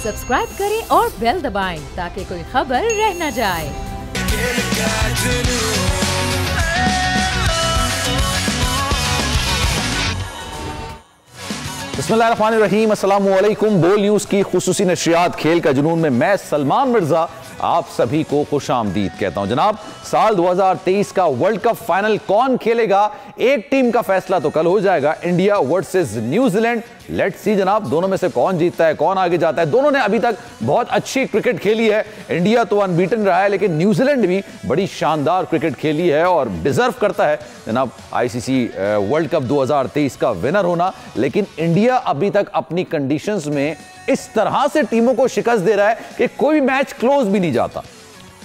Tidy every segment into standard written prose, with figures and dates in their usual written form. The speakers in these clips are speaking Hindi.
सब्सक्राइब करें और बेल दबाएं ताकि कोई खबर रह न जाए। बिस्मिल्लाहिर्रहमानिर्रहीम, अस्सलामु अलैकुम। बोल न्यूज़ की खुसूसी नशरियात खेल का जुनून में मैं सलमान मिर्जा आप सभी को खुशामदीद कहता हूं। जनाब, साल 2023 का वर्ल्ड कप फाइनल कौन खेलेगा, एक टीम का फैसला तो कल हो जाएगा, India versus New Zealand. Let's see जनाब, दोनों में से कौन जीतता है, कौन आगे जाता है। दोनों ने अभी तक बहुत अच्छी क्रिकेट खेली है। इंडिया तो अनबीटन रहा है, लेकिन न्यूजीलैंड भी बड़ी शानदार क्रिकेट खेली है और डिजर्व करता है जनाब आईसीसी वर्ल्ड कप 2023 का विनर होना। लेकिन इंडिया अभी तक अपनी कंडीशंस में इस तरह से टीमों को शिकस्त दे रहा है कि कोई मैच क्लोज भी नहीं जाता।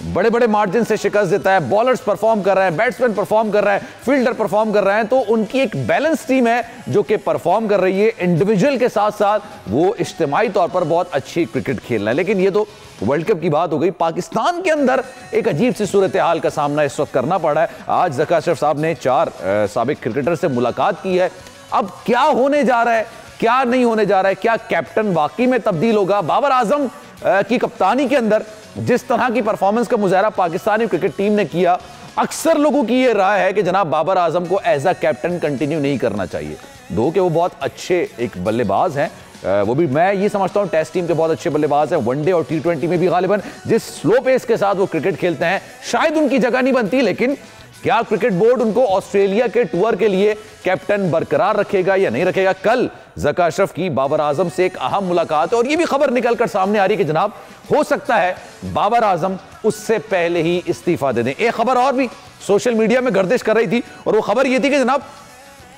बड़े बड़े मार्जिन से शिकस्त देता है। बॉलर्स परफॉर्म कर रहे हैं, बैट्समैन परफॉर्म कर रहे हैं, फील्डर परफॉर्म कर रहे हैं। तो उनकी एक बैलेंस टीम है जो कि परफॉर्म कर रही है। इंडिविजुअल के साथ साथ वो इज्तिमाई तौर पर बहुत अच्छी क्रिकेट खेल रहे हैं। लेकिन ये तो वर्ल्ड कप की बात हो गई। पाकिस्तान के अंदर एक अजीब सी सूरत हाल का सामना इस वक्त करना पड़ा है। आज ज़का अशरफ साहब ने 4 साबिक क्रिकेटर से मुलाकात की है। अब क्या होने जा रहा है, क्या नहीं होने जा रहा है, क्या कैप्टन वाकई में तब्दील होगा। बाबर आजम की कप्तानी के अंदर जिस तरह की परफॉर्मेंस का मुजाहरा पाकिस्तानी क्रिकेट टीम ने किया, अक्सर लोगों की यह राय है कि जनाब बाबर आजम को एज अ कैप्टन कंटिन्यू नहीं करना चाहिए। दो कि वो बहुत अच्छे एक बल्लेबाज हैं, वो भी मैं ये समझता हूं टेस्ट टीम के बहुत अच्छे बल्लेबाज हैं। वनडे और T20 में भी गालिबन जिस स्लो पेस के साथ वो क्रिकेट खेलते हैं, शायद उनकी जगह नहीं बनती। लेकिन क्या क्रिकेट बोर्ड उनको ऑस्ट्रेलिया के टूर के लिए कैप्टन बरकरार रखेगा या नहीं रखेगा। कल ज़का अशरफ की बाबर आजम से एक अहम मुलाकात है और यह भी खबर निकलकर सामने आ रही है कि जनाब हो सकता है बाबर आजम उससे पहले ही इस्तीफा दे दें। एक खबर और भी सोशल मीडिया में गर्दिश कर रही थी और वो खबर यह थी कि जनाब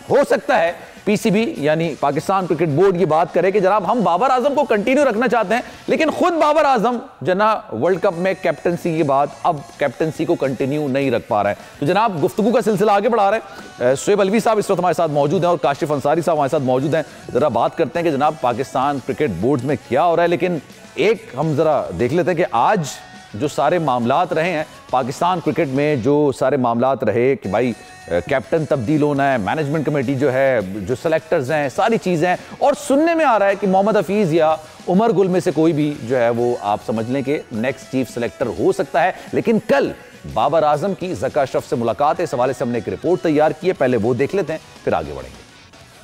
हो सकता है पीसीबी यानी पाकिस्तान क्रिकेट बोर्ड की बात करे कि जनाब हम बाबर आजम को कंटिन्यू रखना चाहते हैं, लेकिन खुद बाबर आजम जना वर्ल्ड कप में कैप्टनसी के बाद अब कैप्टनसी को कंटिन्यू नहीं रख पा रहे हैं। तो जनाब गुफ्तगू का सिलसिला आगे बढ़ा रहे हैं। शुएब अलवी साहब इस वक्त हमारे साथ मौजूद हैं और काशिफ अंसारी साहब हमारे साथ मौजूद हैं। जरा बात करते हैं कि जनाब पाकिस्तान क्रिकेट बोर्ड में क्या हो रहा है। लेकिन एक हम जरा देख लेते हैं कि आज जो सारे मामलात रहे हैं पाकिस्तान क्रिकेट में, जो सारे मामलात रहे कि भाई कैप्टन तब्दील होना है, मैनेजमेंट कमेटी जो है, जो सेलेक्टर्स हैं, सारी चीज़ें हैं। और सुनने में आ रहा है कि मोहम्मद हफीज़ या उमर गुल में से कोई भी जो है वो आप समझ लें कि नेक्स्ट चीफ सेलेक्टर हो सकता है। लेकिन कल बाबर आजम की ज़का अशरफ से मुलाकात है, इस हवाले से हमने एक रिपोर्ट तैयार की है, पहले वो देख लेते हैं फिर आगे बढ़ेंगे।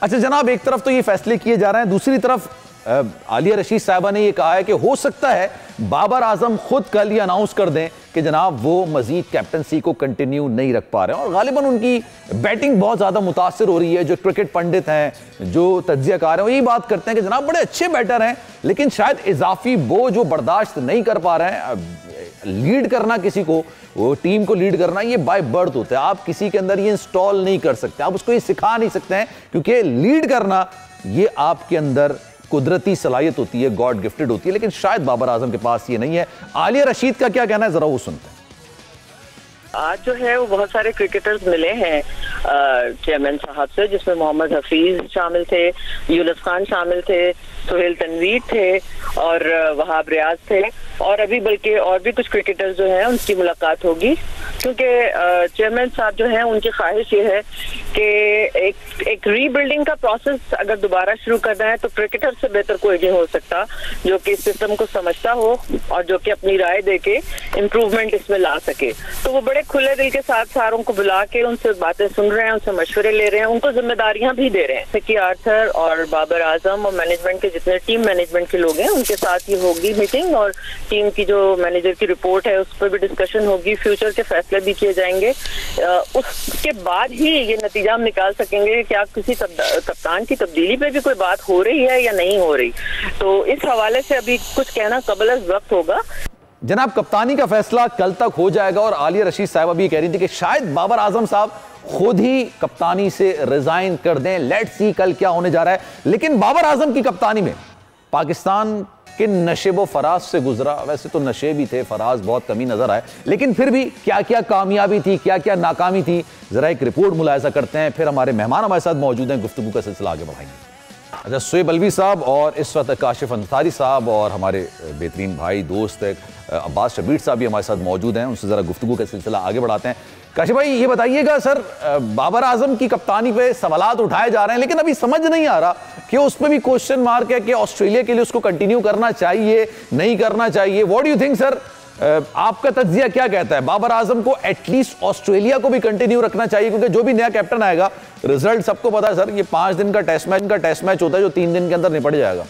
अच्छा जनाब, एक तरफ तो ये फैसले किए जा रहे हैं, दूसरी तरफ आलिया रशीद साहिबा ने यह कहा है कि हो सकता है बाबर आजम खुद कल ये अनाउंस कर दें कि जनाब वो मजीद कैप्टनसी को कंटिन्यू नहीं रख पा रहे हैं। और गालिबन उनकी बैटिंग बहुत ज़्यादा मुतासिर हो रही है। जो क्रिकेट पंडित हैं, जो तज्जियाकार हैं, वो यही बात करते हैं कि जनाब बड़े अच्छे बैटर हैं, लेकिन शायद इजाफी बोझ जो बर्दाश्त नहीं कर पा रहे हैं। लीड करना किसी को, वो टीम को लीड करना, ये बाय बर्थ होता है। आप किसी के अंदर ये इंस्टॉल नहीं कर सकते, आप उसको ये सिखा नहीं सकते हैं, क्योंकि लीड करना ये आपके अंदर कुदरती सलाहियत होती है, गॉड गिफ्टेड होती है। लेकिन शायद बाबर आजम के पास ये नहीं है। आलिया रशीद का क्या कहना है, जरा वो सुनते हैं। आज जो है वो बहुत सारे क्रिकेटर्स मिले हैं चेयरमैन साहब से, जिसमें मोहम्मद हफीज शामिल थे, यूनुस खान शामिल थे, सुहेल तनवीर थे और वहाब रियाज थे, और अभी बल्कि और भी कुछ क्रिकेटर्स जो हैं उनकी मुलाकात होगी। क्योंकि चेयरमैन साहब जो हैं उनकी ख्वाहिश ये है कि एक रीबिल्डिंग का प्रोसेस अगर दोबारा शुरू करना है तो क्रिकेटर से बेहतर कोई नहीं हो सकता जो कि इस सिस्टम को समझता हो और जो कि अपनी राय देके इम्प्रूवमेंट इसमें ला सके। तो वो बड़े खुले दिल के साथ सारों को बुला के उनसे बातें सुन रहे हैं, उनसे मशवरे ले रहे हैं, उनको जिम्मेदारियां भी दे रहे हैं। जैसे कि आर्थर और बाबर आजम और मैनेजमेंट के जितने टीम मैनेजमेंट के लोग हैं उनके साथ ही होगी मीटिंग, और टीम की जो मैनेजर की रिपोर्ट है उस पर भी डिस्कशन होगी, फ्यूचर के फैसले भी किए जाएंगे। उसके बाद ही ये नतीजा हम निकाल सकेंगे कि क्या किसी कप्तान की तब्दीली पे भी कोई बात हो रही है या नहीं हो रही। तो इस हवाले से अभी कुछ कहना कबल अज़ वक्त होगा। जनाब कप्तानी का फैसला कल तक हो जाएगा और आलिया रशीद साहिबा भी कह रही थी कि शायद बाबर आजम साहब खुद ही कप्तानी से रिजाइन कर दें। लेट्स सी कल क्या होने जा रहा है। लेकिन बाबर आजम की कप्तानी में पाकिस्तान के नशेबो फराज से गुजरा। वैसे तो नशे भी थे, फराज बहुत कमी नजर आए, लेकिन फिर भी क्या क्या कामयाबी थी, क्या क्या नाकामी थी, जरा एक रिपोर्ट मुलाहिजा करते हैं, फिर हमारे मेहमान हमारे साथ मौजूद हैं, गुफ्तगू का सिलसिला आगे बढ़ाएंगे। अच्छा, शुएब अलवी साहब और इस वक्त काशिफ अंसारी साहब और हमारे बेहतरीन भाई दोस्त अब्बास शबीर साहब भी हमारे साथ मौजूद हैं, उनसे ज़रा गुफ्तगू का सिलसिला आगे बढ़ाते हैं। काशिफ भाई ये बताइएगा सर, बाबर आजम की कप्तानी पे सवालात उठाए जा रहे हैं, लेकिन अभी समझ नहीं आ रहा कि उस पर भी क्वेश्चन मार्क है कि ऑस्ट्रेलिया के लिए उसको कंटिन्यू करना चाहिए, नहीं करना चाहिए। What do you think sir, आपका तज्जिया क्या कहता है? बाबर आजम को एटलीस्ट ऑस्ट्रेलिया को भी कंटिन्यू रखना चाहिए, क्योंकि जो भी नया कैप्टन आएगा, रिजल्ट सबको पता है सर, ये 5 दिन का टेस्ट मैच होता है जो 3 दिन के अंदर निपट जाएगा।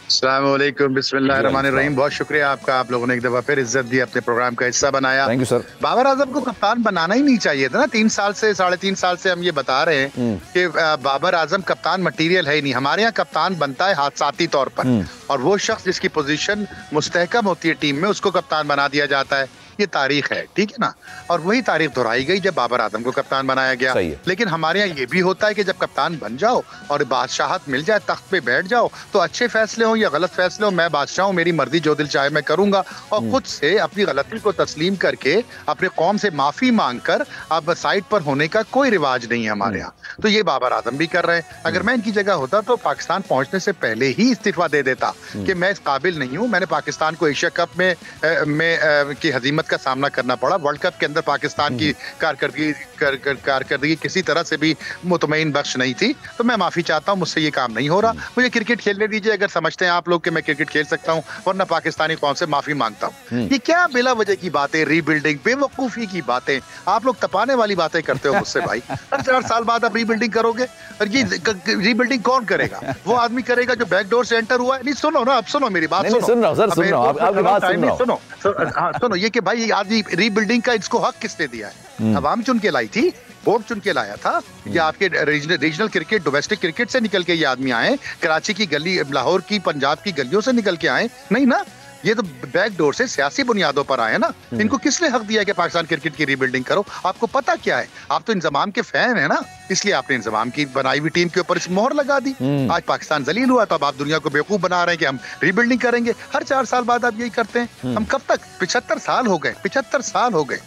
अस्सलाम वालेकुम, बिस्मिल्लाहिर्रहमानिर्रहीम। बहुत शुक्रिया आपका, आप लोगों ने एक दफा फिर इज्जत दी, अपने प्रोग्राम का हिस्सा बनाया। Thank you sir. Babar Azam को कप्तान बनाना ही नहीं चाहिए था ना। 3 साल से 3.5 साल से हम ये बता रहे हैं कि बाबर आजम कप्तान मटेरियल है ही नहीं। हमारे यहाँ कप्तान बनता है हादसाती तौर पर, और वो शख्स जिसकी पोजीशन मुस्तहकम होती है टीम में, उसको कप्तान बना दिया जाता है। ये तारीख है, ठीक है ना। और वही तारीख दोहराई गई जब बाबर आजम को कप्तान बनाया गया। लेकिन हमारे यहाँ ये भी होता है कि जब कप्तान बन जाओ और बादशाहत मिल जाए, तख्त पे बैठ जाओ, तो अच्छे फैसले हो या गलत फैसले हो, मैं बादशाह हूँ, मेरी मर्जी, जो दिल चाहे मैं करूंगा। और खुद से अपनी गलती को तस्लीम करके अपने कौम से माफी मांग कर अब साइड पर होने का कोई रिवाज नहीं है हमारे यहाँ। तो ये बाबर आजम भी कर रहे हैं। अगर मैं इनकी जगह होता तो पाकिस्तान पहुंचने से पहले ही इस्तीफा दे देता कि मैं इस काबिल नहीं हूँ। मैंने पाकिस्तान को एशिया कप में की हजीमत का सामना करना पड़ा। वर्ल्ड कप के अंदर पाकिस्तान की कारकर्दगी किसी तरह से भी मुतमईन बख्श नहीं थी। तो मैं माफी चाहता हूँ, मुझसे ये काम नहीं हो रहा। मुझे क्रिकेट खेलने दीजिए अगर समझते हैं आप लोग कि मैं क्रिकेट खेल सकता हूँ, वरना पाकिस्तानी कौम से माफी मांगता हूँ। ये क्या बिला वजह की बातें, रीबिल्डिंग, बेवकूफी की बातें, आप लोग तपाने वाली बातें करते हो मुझसे भाई। हर 4 साल बाद आप रीबिल्डिंग करोगे, और ये रीबिल्डिंग कौन करेगा? वो आदमी करेगा जो बैकडोर से एंटर हुआ है। नहीं सुनो ना, अब सुनो मेरी बात, सुनो ये कि भाई आज रीबिल्डिंग का इसको हक किसने दिया है? अवाम चुन के लाई थी, बोर्ड चुन के लाया था। ये आपके रीजनल क्रिकेट, डोमेस्टिक क्रिकेट से निकल के ये आदमी आए? कराची की गली, लाहौर की, पंजाब की गलियों से निकल के आए? नहीं ना, ये तो बैकडोर से सियासी बुनियादों पर आए ना। इनको किसने हक दिया कि पाकिस्तान क्रिकेट की रीबिल्डिंग करो? आपको पता क्या है? आप तो इंजमाम के फैन है ना, इसलिए आपने इंजमाम की बनाई हुई टीम के ऊपर इस मोहर लगा दी। आज पाकिस्तान जलील हुआ तो अब आप दुनिया को बेवकूफ बना रहे हैं कि हम रीबिल्डिंग करेंगे। हर 4 साल बाद आप यही करते हैं। हम कब तक? 75 साल हो गए, 75 साल हो गए।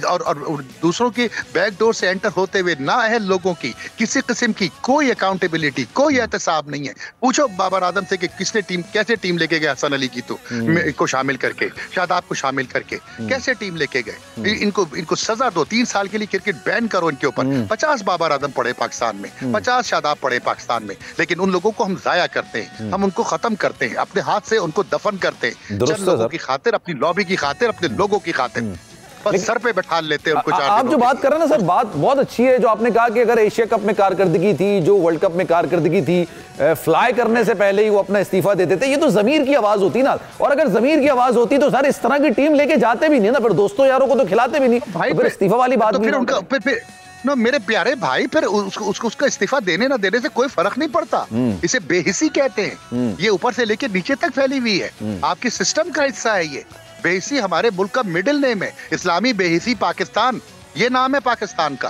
और दूसरों के बैकडोर से एंटर होते हुए नाअहल लोगों की किसी किस्म की कोई अकाउंटेबिलिटी, कोई एहतसाब नहीं है। पूछो बाबर आजम से कि किसने टीम, कैसे टीम लेके गया हसन अली की को शामिल करके, शादाब को शामिल करके, कैसे टीम लेके गए? इनको सजा दो, 3 साल के लिए क्रिकेट बैन करो इनके ऊपर। 50 बाबर आजम पड़े पाकिस्तान में, 50 शादाब पड़े पाकिस्तान में, लेकिन उन लोगों को हम जाया करते हैं, हम उनको खत्म करते हैं, अपने हाथ से उनको दफन करते हैं, चंद लोगों की खातिर, अपनी लॉबी की खातिर, अपने लोगों की खातिर, बस सर पे बैठा लेते हैं उनको। आप जो बात कर रहे हैं ना सर, बात बहुत अच्छी है जो आपने कहा कि अगर एशिया कप में कारकर्दगी थी, जो वर्ल्ड कप में कारकर्दगी थी, फ्लाई करने से पहले ही वो अपना इस्तीफा दे देते। ये तो जमीर की आवाज होती ना, और अगर जमीर की आवाज होती तो सर इस तरह की टीम लेके जाते भी नहीं ना, फिर दोस्तों यारों को तो खिलाते भी नहीं। तो फिर इस्तीफा वाली बात फिर ना मेरे प्यारे भाई, फिर उसका इस्तीफा देने ना देने से कोई फर्क नहीं पड़ता। इसे बेहिसी कहते हैं। ये ऊपर से लेके नीचे तक फैली हुई है, आपके सिस्टम का हिस्सा है। ये बेहिसी हमारे मुल्क का मिडिल नेम है, इस्लामी बेहिसी पाकिस्तान, ये नाम है पाकिस्तान का।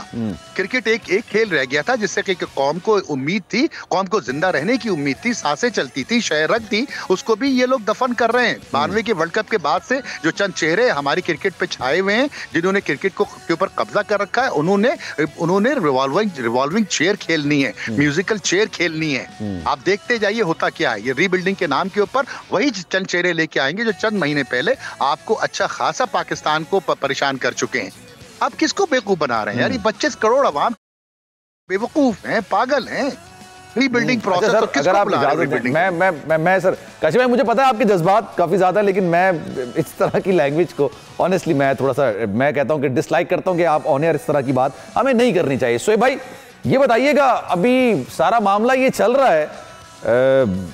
क्रिकेट एक खेल रह गया था जिससे कि कौम को उम्मीद थी, कौम को जिंदा रहने की उम्मीद थी, सांसें चलती थी, शहरत थी, उसको भी ये लोग दफन कर रहे हैं। 92 के वर्ल्ड कप के बाद से जो चंद चेहरे हमारी क्रिकेट पे छाए हुए हैं, जिन्होंने क्रिकेट के ऊपर कब्जा कर रखा है, उन्होंने रिवॉल्विंग चेयर खेलनी है, म्यूजिकल चेयर खेलनी है। आप देखते जाइए होता क्या है। ये रीबिल्डिंग के नाम के ऊपर वही चंद चेहरे लेके आएंगे जो चंद महीने पहले आपको अच्छा खासा पाकिस्तान को परेशान कर चुके हैं। आप किसको बेवकूफ बना रहे हैं यार? ये 25 करोड़ अवाम बेवकूफ हैं, पागल हैं। रीबिल्डिंग प्रोसेस तो किसको बुला रहे हैं? रीबिल्डिंग मैं सर काशी भाई, मुझे पता है आपके जज्बात काफी ज्यादा, लेकिन मैं इस तरह की लैंग्वेज को ऑनेस्टली मैं थोड़ा सा मैं कहता हूं कि डिसलाइक करता हूं कि आप ऑन एयर इस तरह की बात हमें नहीं करनी चाहिए। सोए भाई ये बताइएगा, अभी सारा मामला ये चल रहा है,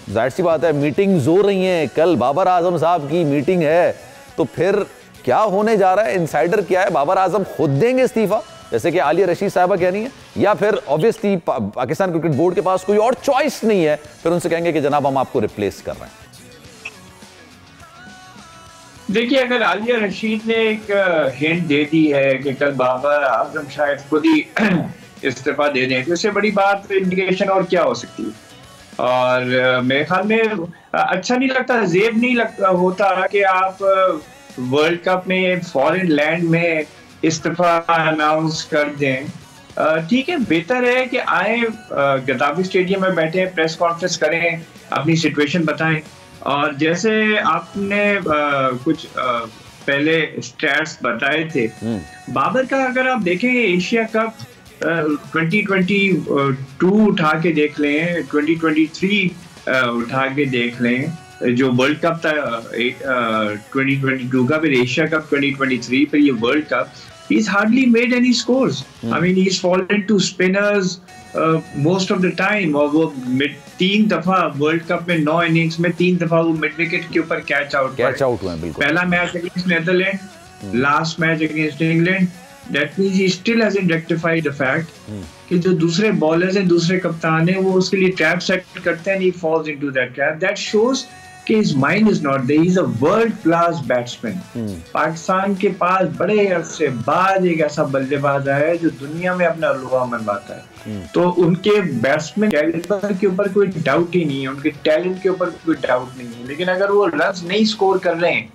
जाहिर सी बात है मीटिंग्स हो रही हैं, कल बाबर आजम साहब की मीटिंग है, तो फिर क्या होने जा रहा है? इनसाइडर क्या है? बाबर आजम खुद देंगे इस्तीफा जैसे कि आलिया रशीद साहबा कह रही है, या फिर ऑब्वियसली पाकिस्तान क्रिकेट बोर्ड के पास कोई और चॉइस नहीं है, फिर उनसे कहेंगे कि जनाब हम आपको रिप्लेस कर रहे हैं? देखिए, अगर आलिया रशीद ने एक हिंट दे दी है कि कल बाबर आजम शायद खुद ही इस्तीफा दे दें, तो इससे बड़ी बात इंडिकेशन और क्या हो सकती है। और मेरे ख्याल में अच्छा नहीं लगता, जेब नहीं लगता होता कि आप वर्ल्ड कप में फॉरेन लैंड में इस्तीफा अनाउंस कर दें। ठीक है, बेहतर है कि आए गद्दाफी स्टेडियम में बैठे, प्रेस कॉन्फ्रेंस करें, अपनी सिचुएशन बताएं। और जैसे आपने कुछ पहले स्टैट्स बताए थे बाबर का, अगर आप देखें एशिया कप 2022 उठा के देख लें, 2023 उठा के देख लें, जो वर्ल्ड कप था 2022 का, फिर एशिया कप 2023, फिर ये world cup, he's hardly made any scores. I mean, he's fallen to spinners most of the time. और वो 3 दफा वर्ल्ड कप में 9 इनिंग्स में 3 दफा वो मिड विकेट के ऊपर कैच आउट हुए बिल्कुल। पहला match against Netherland, last match against England. That means he still hasn't rectified the fact कि जो दूसरे बॉलर्स हैं, दूसरे कप्तान हैं, वो उसके लिए ट्रैप सेट करते हैं, he falls into that trap. That shows कि his mind is not there. He's a world class batsman. Pakistan के पास बड़े अरसे बाद एक ऐसा बल्लेबाज आया है जो दुनिया में अपना रुतबा मनवाता है। तो उनके बैट्समैन कैलिबर के ऊपर कोई डाउट ही नहीं है, उनके टैलेंट के ऊपर कोई डाउट नहीं है, लेकिन अगर वो रन्स नहीं स्कोर कर रहे हैं,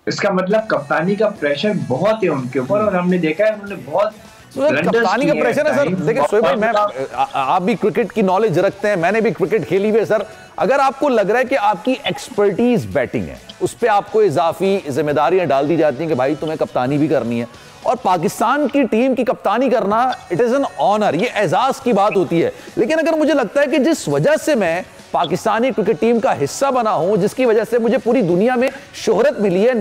इसका मतलब कप्तानी का प्रेशर बहुत है उनके ऊपर, और हमने देखा है उन्होंने बहुत कप्तानी का प्रेशर है सर। देखिए शोएब भाई, आप भी क्रिकेट की नॉलेज रखते हैं, मैंने भी क्रिकेट खेली हुई है सर। अगर आपको लग रहा है कि आपकी एक्सपर्टीज बैटिंग है, उस पर आपको इजाफी जिम्मेदारियां डाल दी जाती हैं कि भाई तुम्हें कप्तानी भी करनी है, और पाकिस्तान की टीम की कप्तानी करना इट इज एन ऑनर, ये एजाज की बात होती है। लेकिन अगर मुझे लगता है कि जिस वजह से मैं पाकिस्तानी क्रिकेट टीम का हिस्सा बना हूं, जिसकी वजह से मुझे पूरी दुनिया में शोहरत मिली है,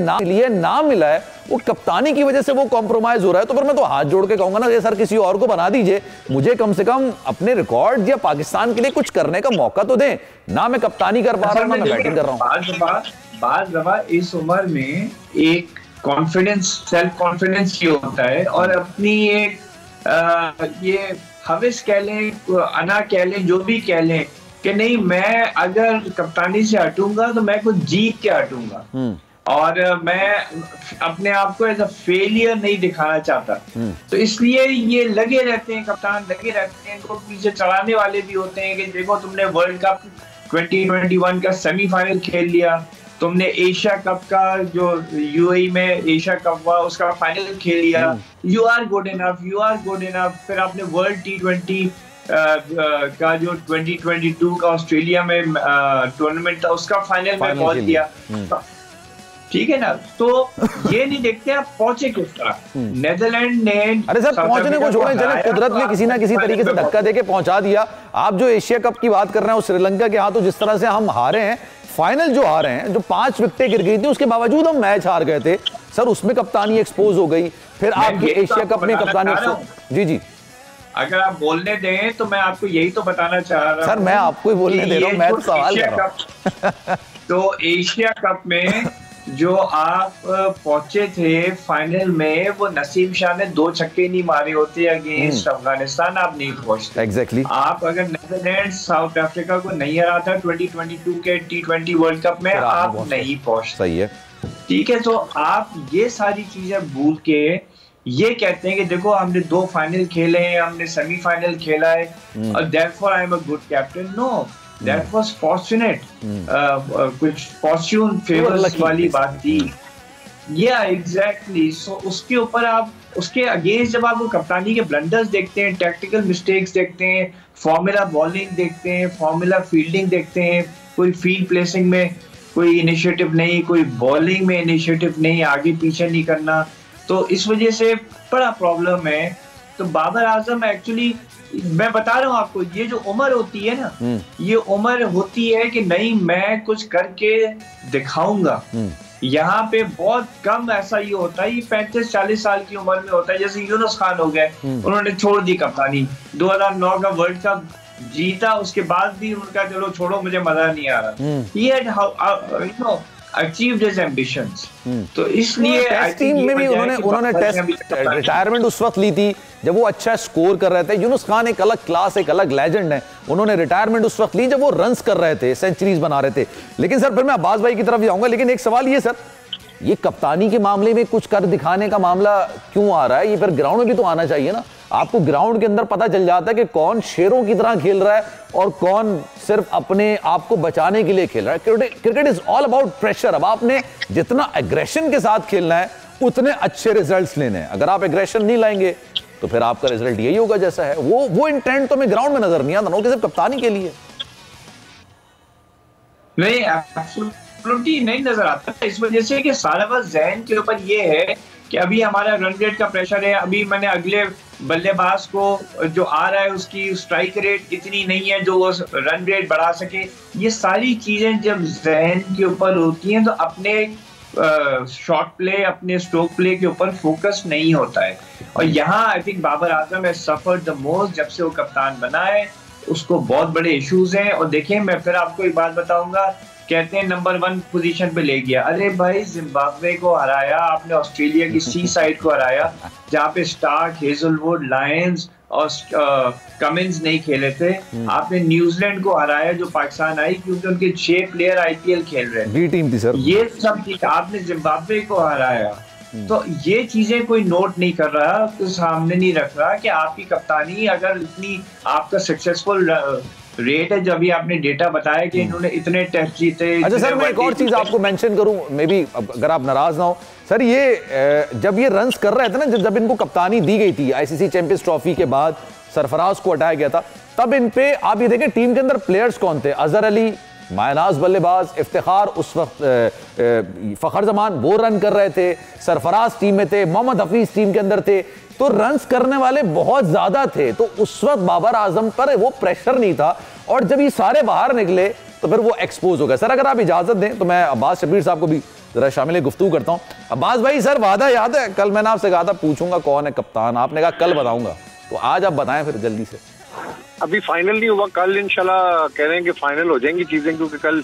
नाम मिला है, वो कप्तानी की वजह से वो कॉम्प्रोमाइज हो रहा है, तो फिर मैं तो हाथ जोड़ के कहूंगा ना ये सर किसी और को बना दीजिए, मुझे कम से कम अपने रिकॉर्ड या पाकिस्तान के लिए कुछ करने का मौका तो दें। ना मैं कप्तानी कर पा रहा हूं, ना मैं बैटिंग कर रहा हूं। बात दफा इस उम्र में एक कॉन्फिडेंस, सेल्फ कॉन्फिडेंस ये होता है, और अपनी एक ये हविस कह लें, अना कह लें, जो भी कह लें, कि नहीं मैं अगर कप्तानी से हटूंगा तो मैं कुछ जीत के हटूंगा, और मैं अपने आप को एज अ फेलियर नहीं दिखाना चाहता। तो इसलिए ये लगे रहते हैं, कप्तान लगे रहते हैं, इनको पीछे चढ़ाने वाले भी होते हैं कि देखो तुमने वर्ल्ड कप 2021 का सेमीफाइनल खेल लिया, तुमने एशिया कप का जो यूएई में एशिया कप हुआ उसका फाइनल खेल लिया, you are good enough, you are good enough. फिर आपने वर्ल्ड T20 का जो 2022 का ऑस्ट्रेलिया में टूर्नामेंट था उसका फाइनल में पहुंच गया, ठीक है ना। तो ये नहीं देखते आप पहुंचे किस तरह। नेदरलैंड ने, अरे सर पहुंचने को छोड़ें, चले कुदरत ने किसी ना किसी तरीके से धक्का देके पहुंचा दिया। आप जो एशिया कप की बात कर रहे हैं, श्रीलंका के हाथों जिस तरह से हम हारे हैं, फाइनल जो हारे हैं, जो 5 विकेटें गिर गई थी, उसके बावजूद हम मैच हार गए थे सर, उसमें कप्तानी एक्सपोज हो गई। फिर आपके एशिया कप में कप्तानी, जी अगर आप बोलने दें तो मैं आपको यही तो बताना चाह रहा हूं सर, मैं आपको ही बोलने दे रहा हूं, मैं तो सवाल कर रहा हूं। तो एशिया कप में जो आप पहुंचे थे फाइनल में, वो नसीम शाह ने 2 छक्के नहीं मारे होते अगेंस्ट अफगानिस्तान, आप नहीं पहुंचते। एग्जैक्टली। आप अगर नेदरलैंड साउथ अफ्रीका को नहीं हरा था 2022 के T20 वर्ल्ड कप में, आप नहीं पहुंचते। सही है, ठीक है। तो आप ये सारी चीजें भूल के ये कहते हैं कि देखो हमने 2 फाइनल खेले हैं, हमने सेमीफाइनल खेला है, और therefore I am a good captain. No, that was fortunate, कुछ फॉर्च्यून फेवर्स वाली बात थी। या एग्जैक्टली। सो उसके ऊपर आप, उसके अगेंस्ट जब आप कप्तानी के ब्लंडर्स देखते हैं, टैक्टिकल मिस्टेक्स देखते हैं, फॉर्मूला बॉलिंग देखते हैं, फॉर्मूला फील्डिंग देखते हैं, कोई फील्ड प्लेसिंग में कोई इनिशिएटिव नहीं, कोई बॉलिंग में इनिशिएटिव नहीं, आगे पीछे नहीं करना, तो इस वजह से बड़ा प्रॉब्लम है। तो बाबर आजम एक्चुअली, मैं बता रहा हूँ आपको, ये जो उम्र होती है ना, ये उम्र होती है कि नहीं मैं कुछ करके दिखाऊंगा। यहाँ पे बहुत कम ऐसा ये होता है, ये 35-40 साल की उम्र में होता है। जैसे यूनुस खान हो गए, उन्होंने छोड़ दी कप्तानी, 2009 का वर्ल्ड कप जीता, उसके बाद भी उनका चलो छोड़ो मुझे मजा नहीं आ रहा। He had achieved his ambitions. तो इसलिए टीम में भी उन्होंने टेस्ट रिटायरमेंट उस वक्त ली थी जब वो अच्छा स्कोर कर रहे थे। यूनुस खान एक अलग क्लास, एक अलग लेजेंड है, उन्होंने रिटायरमेंट उस वक्त ली जब वो रन्स कर रहे थे, सेंचुरीज बना रहे थे। लेकिन सर फिर मैं अब्बास भाई की तरफ जाऊंगा, लेकिन एक सवाल ये सर, ये कप्तानी के मामले में कुछ कर दिखाने का मामला क्यों आ रहा है? ये फिर ग्राउंड में भी तो आना चाहिए ना। आपको ग्राउंड के अंदर पता चल जाता है कि कौन शेरों की तरह खेल रहा है और कौन सिर्फ अपने आप को बचाने के लिए खेल रहा है। Cricket is all about pressure. अब आपने जितना एग्रेशन के साथ खेलना है उतने अच्छे रिजल्ट्स लेने हैं। अगर आप एग्रेशन नहीं लाएंगे तो फिर आपका रिजल्ट यही होगा जैसा है। वो इंटेंट तो हमें ग्राउंड में नजर नहीं आता ना, सिर्फ कप्तानी के लिए नहीं, एब्सोल्युटली नहीं नजर आता। इस वजह से कि सारा बस जहन के ऊपर ये है कि अभी हमारा रन रेट का प्रेशर है, अभी मैंने अगले बल्लेबाज को जो आ रहा है उसकी स्ट्राइक रेट इतनी नहीं है जो वो रन रेट बढ़ा सके। ये सारी चीजें जब जहन के ऊपर होती हैं तो अपने शॉट प्ले, अपने स्ट्रोक प्ले के ऊपर फोकस नहीं होता है। और यहाँ I think Babar Azam has suffered the most जब से वो कप्तान बना है। उसको बहुत बड़े इश्यूज हैं। और देखिए मैं फिर आपको एक बात बताऊंगा, कहते हैं नंबर 1 पोजीशन पे ले गया, अरे भाई जिम्बाब्वे को हराया आपने, ऑस्ट्रेलिया की सी साइड को हराया जहाँ पे स्टार्क, हेजलवुड, लायंस और कमिंस नहीं खेले थे। आपने न्यूजीलैंड को हराया जो पाकिस्तान आई क्योंकि उनके 6 प्लेयर आईपीएल खेल रहे थे, टीम थी सर। ये सब चीज आपने जिम्बाब्वे को हराया। तो ये चीजें कोई नोट नहीं कर रहा, तो सामने नहीं रख रहा कि आपकी कप्तानी अगर इतनी आपका सक्सेसफुल रेट है, जब भी आपने डेटा बताया कि इन्होंने इतने टेस्ट जीते। अच्छा सर, मैं एक और चीज आपको मेंशन करूं, मे बी अगर आप नाराज ना हो सर, ये जब ये रन्स कर रहे थे ना, जब इनको कप्तानी दी गई थी आईसीसी चैंपियंस ट्रॉफी के बाद, सरफराज को हटाया गया था, तब इन पे आप ये देखें टीम के अंदर प्लेयर्स कौन थे, अजहर अली मायनाज बल्लेबाज, इफ्तिखार उस वक्त, फखर जमान वो रन कर रहे थे, सरफराज टीम में थे, मोहम्मद हफीज टीम के अंदर थे, तो रन्स करने वाले बहुत ज्यादा थे। तो उस वक्त बाबर आजम पर वो प्रेशर नहीं था, और जब ये सारे बाहर निकले तो फिर वो एक्सपोज हो गया। सर अगर आप इजाजत दें तो मैं अब्बास शब्बीर साहब को भी जरा शामिल गुफ्तगू करता हूं। अब्बास भाई, सर वादा याद है, कल मैंने आपसे कहा था पूछूंगा कौन है कप्तान, आपने कहा कल बताऊंगा, तो आज आप बताएं फिर जल्दी से। अभी फाइनल नहीं हुआ, कल इंशाल्लाह कह रहे हैं कि फाइनल हो जाएंगी चीजें, क्योंकि कल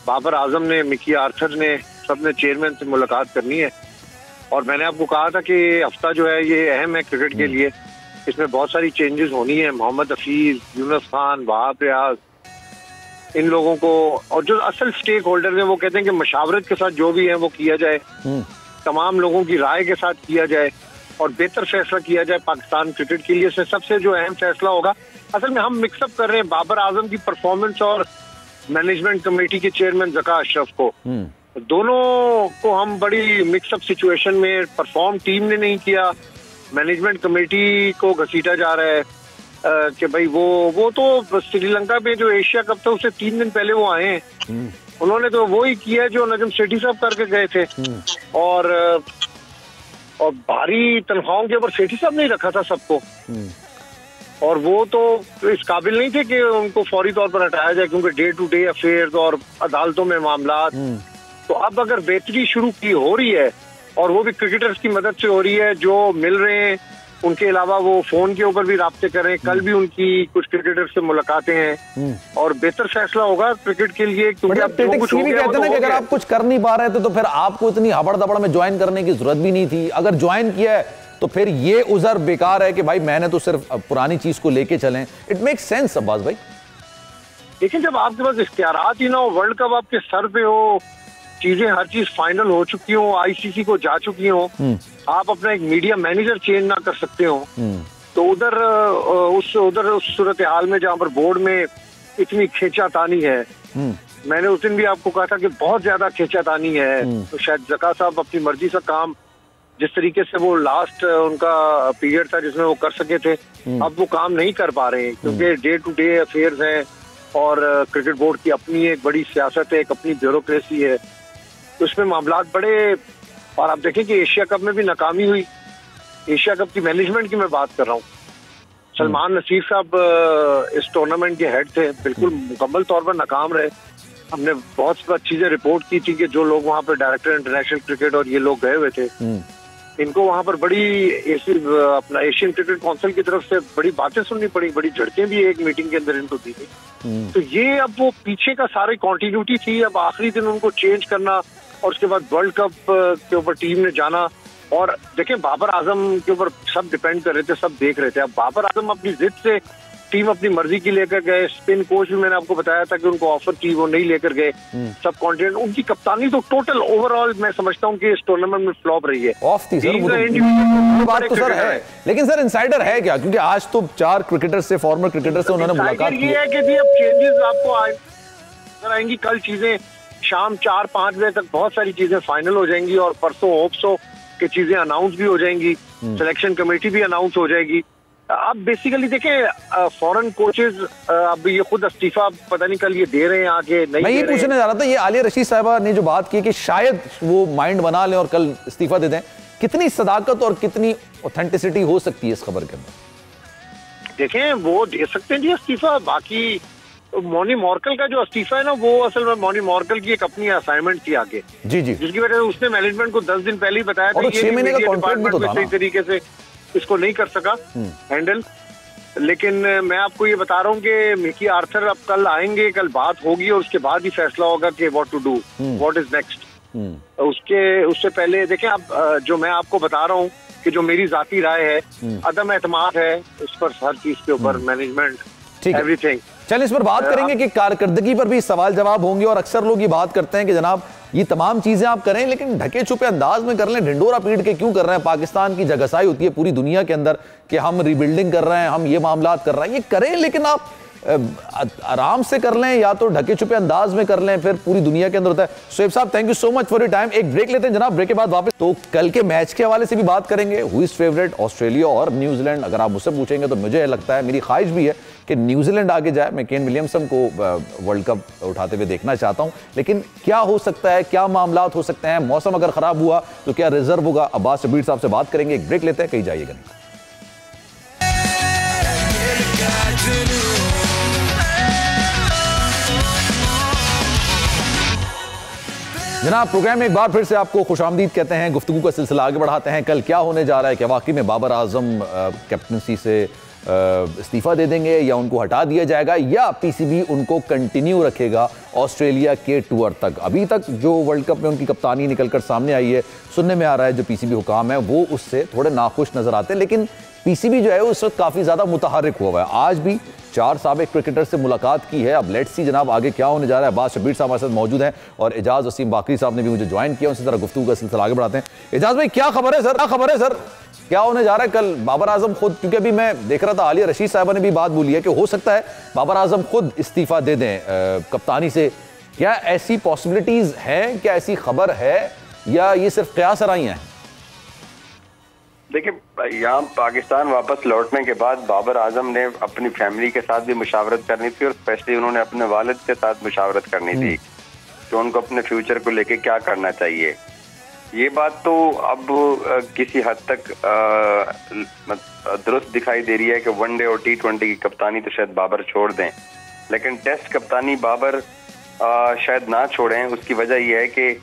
बाबर आजम ने, मिकी आर्थर ने, सबने चेयरमैन से मुलाकात करनी है। और मैंने आपको कहा था कि हफ्ता जो है ये अहम है क्रिकेट के लिए, इसमें बहुत सारी चेंजेस होनी है। मोहम्मद हफीज, यूनुस खान, वहाब रियाज, इन लोगों को, और जो असल स्टेक होल्डर हैं वो कहते हैं कि मशावरत के साथ जो भी है वो किया जाए, तमाम लोगों की राय के साथ किया जाए और बेहतर फैसला किया जाए पाकिस्तान क्रिकेट के लिए। सबसे जो अहम फैसला होगा, असल में हम मिक्सअप कर रहे हैं बाबर आजम की परफॉर्मेंस और मैनेजमेंट कमेटी के चेयरमैन ज़का अशरफ को, दोनों को हम बड़ी मिक्सअप सिचुएशन में, परफॉर्म टीम ने नहीं किया, मैनेजमेंट कमेटी को घसीटा जा रहा है कि भाई वो तो श्रीलंका में जो एशिया कप था उससे 3 दिन पहले वो आए हैं, उन्होंने तो वो ही किया जो नजम सेठी साहब करके गए थे। और भारी तनख्वाहों के ऊपर सेठी साहब नहीं रखा था सबको, और वो तो इस काबिल नहीं थे कि उनको फौरी तौर पर हटाया जाए, क्योंकि डे टू डे अफेयर्स और अदालतों में मामलात। तो अब अगर बेहतरी शुरू की हो रही है, और वो भी क्रिकेटर्स की मदद से हो रही है जो मिल रहे हैं, उनके अलावा वो फोन के ऊपर भी राब्ते कर रहे हैं, कल भी उनकी कुछ क्रिकेटर्स से मुलाकातें हैं, और बेहतर फैसला होगा क्रिकेट के लिए। क्योंकि अब जो कुछ हो गया, कहते हैं कि अगर आप कुछ कर नहीं पा रहे थे तो फिर आपको इतनी हबड़ दबड़ में ज्वाइन करने की जरूरत भी नहीं थी, अगर ज्वाइन किया है तो फिर ये उज़र बेकार है कि भाई मैंने तो सिर्फ पुरानी चीज को लेके चलें। इट मेक्स सेंस अब्बास भाई। लेकिन जब आपके पास इख्तियारात ही ना हो, वर्ल्ड कप आपके सर पे हो, चीजें हर चीज फाइनल हो चुकी हो, आईसीसी को जा चुकी हो, आप अपना एक मीडिया मैनेजर चेंज ना कर सकते हो, तो उधर उस सूरत हाल में जहाँ पर बोर्ड में इतनी खींचातानी है, मैंने उस दिन भी आपको कहा था कि बहुत ज्यादा खींचातानी है, तो शायद ज़का साहब अपनी मर्जी से काम, जिस तरीके से वो लास्ट उनका पीरियड था जिसमें वो कर सके थे, अब वो काम नहीं कर पा रहे हैं, क्योंकि डे टू डे अफेयर्स हैं और क्रिकेट बोर्ड की अपनी एक बड़ी सियासत है, एक अपनी ब्यूरोक्रेसी है, तो उसमें मामलात बड़े। और आप देखें कि एशिया कप में भी नाकामी हुई, एशिया कप की मैनेजमेंट की मैं बात कर रहा हूँ। सलमान नसीर साहब इस टूर्नामेंट के हेड थे, बिल्कुल मुकम्मल तौर पर नाकाम रहे। हमने बहुत सी चीजें रिपोर्ट की थी कि जो लोग वहाँ पर डायरेक्टर इंटरनेशनल क्रिकेट और ये लोग गए हुए थे, इनको वहाँ पर बड़ी अपना एशियन क्रिकेट काउंसिल की तरफ से बड़ी बातें सुननी पड़ी, बड़ी झड़कें भी एक मीटिंग के अंदर इनको दी गई। तो ये अब वो पीछे का सारी कॉन्टिन्यूटी थी, अब आखिरी दिन उनको चेंज करना और उसके बाद वर्ल्ड कप के ऊपर टीम ने जाना। और देखें बाबर आजम के ऊपर सब डिपेंड कर रहे थे, सब देख रहे थे। अब बाबर आजम अपनी जिद से टीम अपनी मर्जी की लेकर गए, स्पिन कोच भी मैंने आपको बताया था कि उनको ऑफर की, वो नहीं लेकर गए, सब कॉन्टिनेंट। उनकी कप्तानी तो टोटल ओवरऑल मैं समझता हूँ कि इस टूर्नामेंट में फ्लॉप रही है, ऑफ थी सर, वो बात तो सर है। लेकिन सर इनसाइडर है क्या, क्योंकि आज तो 4 क्रिकेटर से, फॉर्मर क्रिकेटर से उन्होंने मुलाकात की है कि अब चेंजेस आपको आएंगी, कल चीजें शाम 4-5 बजे तक बहुत सारी चीजें फाइनल हो जाएंगी, और परसों होप्सो कि चीजें अनाउंस भी हो जाएंगी, सिलेक्शन कमेटी भी अनाउंस हो जाएगी। अब बेसिकली देखें फॉरेन कोचेज अब ये खुद इस्तीफा पता नहीं कल ये दे रहे हैं आगे नहीं। मैं ये पूछने जा रहा था, ये आलिया रशीद साहिबा ने जो बात की कि शायद वो माइंड बना लें और कल इस्तीफा दे दें, कितनी सदाकत और कितनी ऑथेंटिसिटी हो सकती है इस खबर के अंदर? देखें, वो दे सकते हैं जी इस्तीफा। बाकी मोनी मॉर्कल का जो इस्तीफा है ना, वो असल में मोनी मॉर्कल की एक अपनी असाइनमेंट थी आगे, जी जी, जिसकी वजह से उसने मैनेजमेंट को 10 दिन पहले ही बताया था। 6 महीने का कॉन्ट्रैक्ट भी तो था ना। सही तरीके से इसको नहीं कर सका हैंडल। लेकिन मैं आपको ये बता रहा हूँ कि मिकी आर्थर अब कल आएंगे, कल बात होगी और उसके बाद ही फैसला होगा कि what to do, what is next. उससे पहले देखें, अब जो मैं आपको बता रहा हूँ कि जो मेरी जाती राय है, अदम एतमाद है उस पर, हर चीज के ऊपर, मैनेजमेंट, एवरीथिंग। चल इस पर बात करेंगे कि कारकर्दगी पर भी सवाल जवाब होंगे, और अक्सर लोग ये बात करते हैं कि जनाब ये तमाम चीजें आप करें लेकिन ढके छुपे अंदाज में कर लें, ढिंडोरा पीट के क्यों कर रहे हैं? पाकिस्तान की जगहसाई होती है पूरी दुनिया के अंदर कि हम रिबिल्डिंग कर रहे हैं, हम ये मामलात कर रहे हैं, ये करें लेकिन आप आराम से कर लें या तो ढके छुपे अंदाज में कर लें, फिर पूरी दुनिया के अंदर होता है। शोएब साहब, thank you so much for your time. एक ब्रेक लेते हैं जनाब, ब्रेक के बाद वापस तो कल के मैच के हवाले से भी बात करेंगे। हु इज फेवरेट, ऑस्ट्रेलिया और न्यूजीलैंड? अगर आप मुझसे पूछेंगे तो मुझे लगता है, मेरी ख्वाहिश भी है कि न्यूजीलैंड आगे जाए। मैं केन विलियमसन को वर्ल्ड कप उठाते हुए देखना चाहता हूं, लेकिन क्या हो सकता है, क्या मामलात हो सकते हैं, मौसम अगर खराब हुआ तो क्या रिजर्व होगा? अब्बास शब्बीर साहब से बात करेंगे। एक ब्रेक लेते हैं, कहीं जाइएगा नहीं। जनाब, प्रोग्राम में एक बार फिर से आपको खुशामदीद कहते हैं। गुफ्तगू का सिलसिला आगे बढ़ाते हैं। कल क्या होने जा रहा है? क्या वाकई में बाबर आजम कैप्टनसी से इस्तीफा दे देंगे या उनको हटा दिया जाएगा, या पीसीबी उनको कंटिन्यू रखेगा ऑस्ट्रेलिया के टूर तक? अभी तक जो वर्ल्ड कप में उनकी कप्तानी निकलकर सामने आई है, सुनने में आ रहा है जो पीसीबी हुकाम है वो उससे थोड़े नाखुश नजर आते हैं, लेकिन पीसीबी जो है उस वक्त काफी ज्यादा मुतहर्रिक हुआ है। आज भी 4 साबिक क्रिकेटर से मुलाकात की है। अब लेट्स सी जनाब आगे क्या होने जा रहा है। अब्बास शब्बीर साहब हमारे साथ मौजूद हैं और एजाज वसीम बाकरी साहब ने भी मुझे ज्वाइन किया। उनसे जरा गुफ्तगू का सिलसिला आगे बढ़ाते हैं। एजाज भाई, क्या खबर है सर? क्या खबर है सर, क्या होने जा रहा है कल? बाबर आजम खुद, क्योंकि अभी मैं देख रहा था आलिया रशीद साहबा ने भी बात बोली है कि हो सकता है बाबर आजम खुद इस्तीफा दे दें कप्तानी से। क्या ऐसी पॉसिबिलिटीज हैं, क्या ऐसी खबर है, या ये सिर्फ क़यास आराइयां हैं? देखिए, यहाँ पाकिस्तान वापस लौटने के बाद बाबर आजम ने अपनी फैमिली के साथ भी मुशावरत करनी थी, और स्पेशली उन्होंने अपने वालिद के साथ मुशावरत करनी थी कि उनको अपने फ्यूचर को लेके क्या करना चाहिए। ये बात तो अब किसी हद तक दुरुस्त दिखाई दे रही है कि वनडे और T20 की कप्तानी तो शायद बाबर छोड़ दें, लेकिन टेस्ट कप्तानी बाबर शायद ना छोड़ें। उसकी वजह यह है कि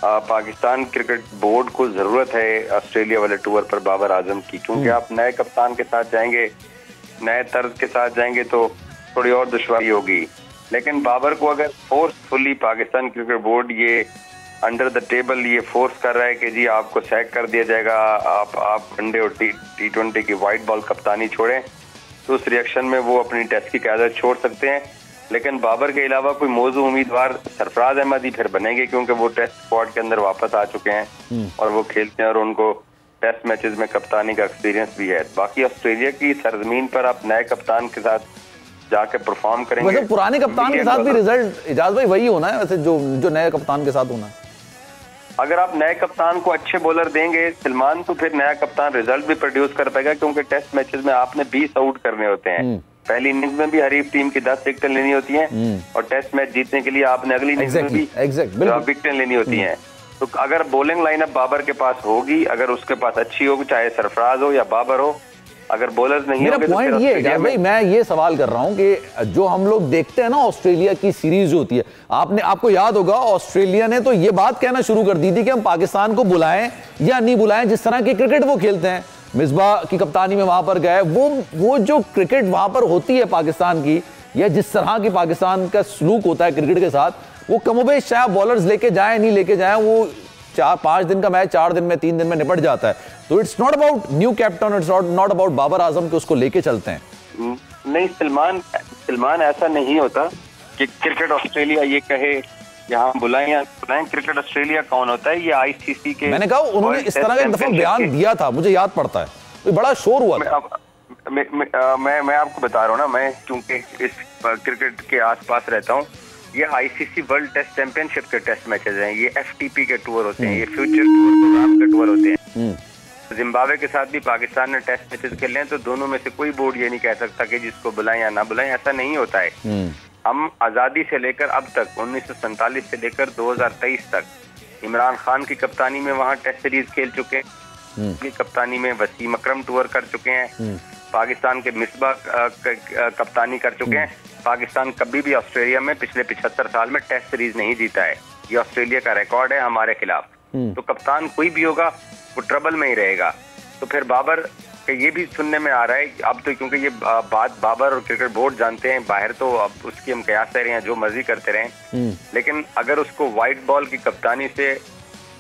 पाकिस्तान क्रिकेट बोर्ड को जरूरत है ऑस्ट्रेलिया वाले टूर पर बाबर आजम की, क्योंकि आप नए कप्तान के साथ जाएंगे, नए तर्ज के साथ जाएंगे तो थोड़ी और दुश्वारी होगी। लेकिन बाबर को अगर फोर्सफुली पाकिस्तान क्रिकेट बोर्ड ये अंडर द टेबल ये फोर्स कर रहा है कि जी आपको सैक कर दिया जाएगा, आप वनडे और T20 की वाइट बॉल कप्तानी छोड़ें, तो उस रिएक्शन में वो अपनी टेस्ट की क़यादत छोड़ सकते हैं। लेकिन बाबर के अलावा कोई मौजू उम्मीदवार सरफराज अहमद ही फिर बनेंगे, क्योंकि वो टेस्ट स्क्वाड के अंदर वापस आ चुके हैं और वो खेलते हैं और उनको टेस्ट मैचेस में कप्तानी का एक्सपीरियंस भी है। बाकी ऑस्ट्रेलिया की सरजमीन पर आप नए कप्तान के साथ जाके परफॉर्म करेंगे। वैसे पुराने कप्तान के साथ भी रिजल्ट इजाज भाई वही होना है, वैसे जो नए कप्तान के साथ होना है। अगर आप नए कप्तान को अच्छे बॉलर देंगे सलमान, तो फिर नया कप्तान रिजल्ट भी प्रोड्यूस कर पाएगा, क्योंकि टेस्ट मैचेस में आपने 20 आउट करने होते हैं। पहली इनिंग्स में भी हरीफ टीम की 10 विकेटें लेनी होती हैं, और टेस्ट मैच जीतने के लिए आपने अगली इनिंग्स में भी विकेटें लेनी होती हैं। तो अगर बॉलिंग लाइनअप बाबर के पास होगी, अगर उसके पास अच्छी होगी, चाहे सरफराज हो या बाबर हो, अगर बॉलर्स नहीं होंगे, मेरा पॉइंट ये है भाई, मैं ये सवाल कर रहा हूं कि जो हम लोग देखते हैं ना ऑस्ट्रेलिया की सीरीज जो होती है, आपको याद होगा ऑस्ट्रेलिया ने तो ये बात कहना शुरू कर दी थी कि हम पाकिस्तान को बुलाएं या नहीं बुलाएं, जिस तरह की क्रिकेट वो खेलते हैं। मिसबाह की कप्तानी में वहां पर गए, वो जो क्रिकेट वहां पर होती है पाकिस्तान की, या जिस तरह की पाकिस्तान का सलूक होता है क्रिकेट के साथ, वो कमोबेश चाहे बॉलर्स लेके जाए नहीं लेके जाए, वो 4-5 दिन का मैच 4 दिन में 3 दिन में निपट जाता है। तो it's not about new captain, it's not about Babar Azam के उसको लेके चलते हैं। नहीं सलमान, ऐसा नहीं होता कि क्रिकेट ऑस्ट्रेलिया ये कहे यहाँ बुलाएं या बुलाएं। क्रिकेट ऑस्ट्रेलिया कौन होता है? ये आईसीसी के, मैंने कहा उन्होंने इस तरह का एक दफा बयान दिया था, मुझे याद पड़ता है, तो बड़ा शोर हुआ था। मैं आपको बता रहा हूँ ना, मैं क्योंकि इस क्रिकेट के आसपास रहता हूँ, ये आईसीसी वर्ल्ड टेस्ट चैंपियनशिप के टेस्ट मैचेस हैं, ये एफटीपी के टूर होते हैं, ये फ्यूचर टूर प्रोग्राम के टूर होते हैं। जिम्बाब्वे के साथ भी पाकिस्तान ने टेस्ट मैचेस खेले हैं, तो दोनों में से कोई बोर्ड ये नहीं कह सकता कि जिसको बुलाएं या ना बुलाएं, ऐसा नहीं होता है। हम आज़ादी से लेकर अब तक 1947 से लेकर 2023 तक इमरान खान की कप्तानी में वहाँ टेस्ट सीरीज खेल चुके हैं। की कप्तानी में, वसीम अकरम टूर कर चुके हैं, पाकिस्तान के मिसबाह कप्तानी कर चुके हैं। पाकिस्तान कभी भी ऑस्ट्रेलिया में पिछले 75 साल में टेस्ट सीरीज नहीं जीता है, ये ऑस्ट्रेलिया का रिकॉर्ड है हमारे खिलाफ। तो कप्तान कोई भी होगा वो ट्रबल में ही रहेगा। तो फिर बाबर का ये भी सुनने में आ रहा है अब तो, क्योंकि ये बात बाबर और क्रिकेट बोर्ड जानते हैं, बाहर तो अब उसकी हम कयास रहे हैं, जो मर्जी करते रहें, लेकिन अगर उसको व्हाइट बॉल की कप्तानी से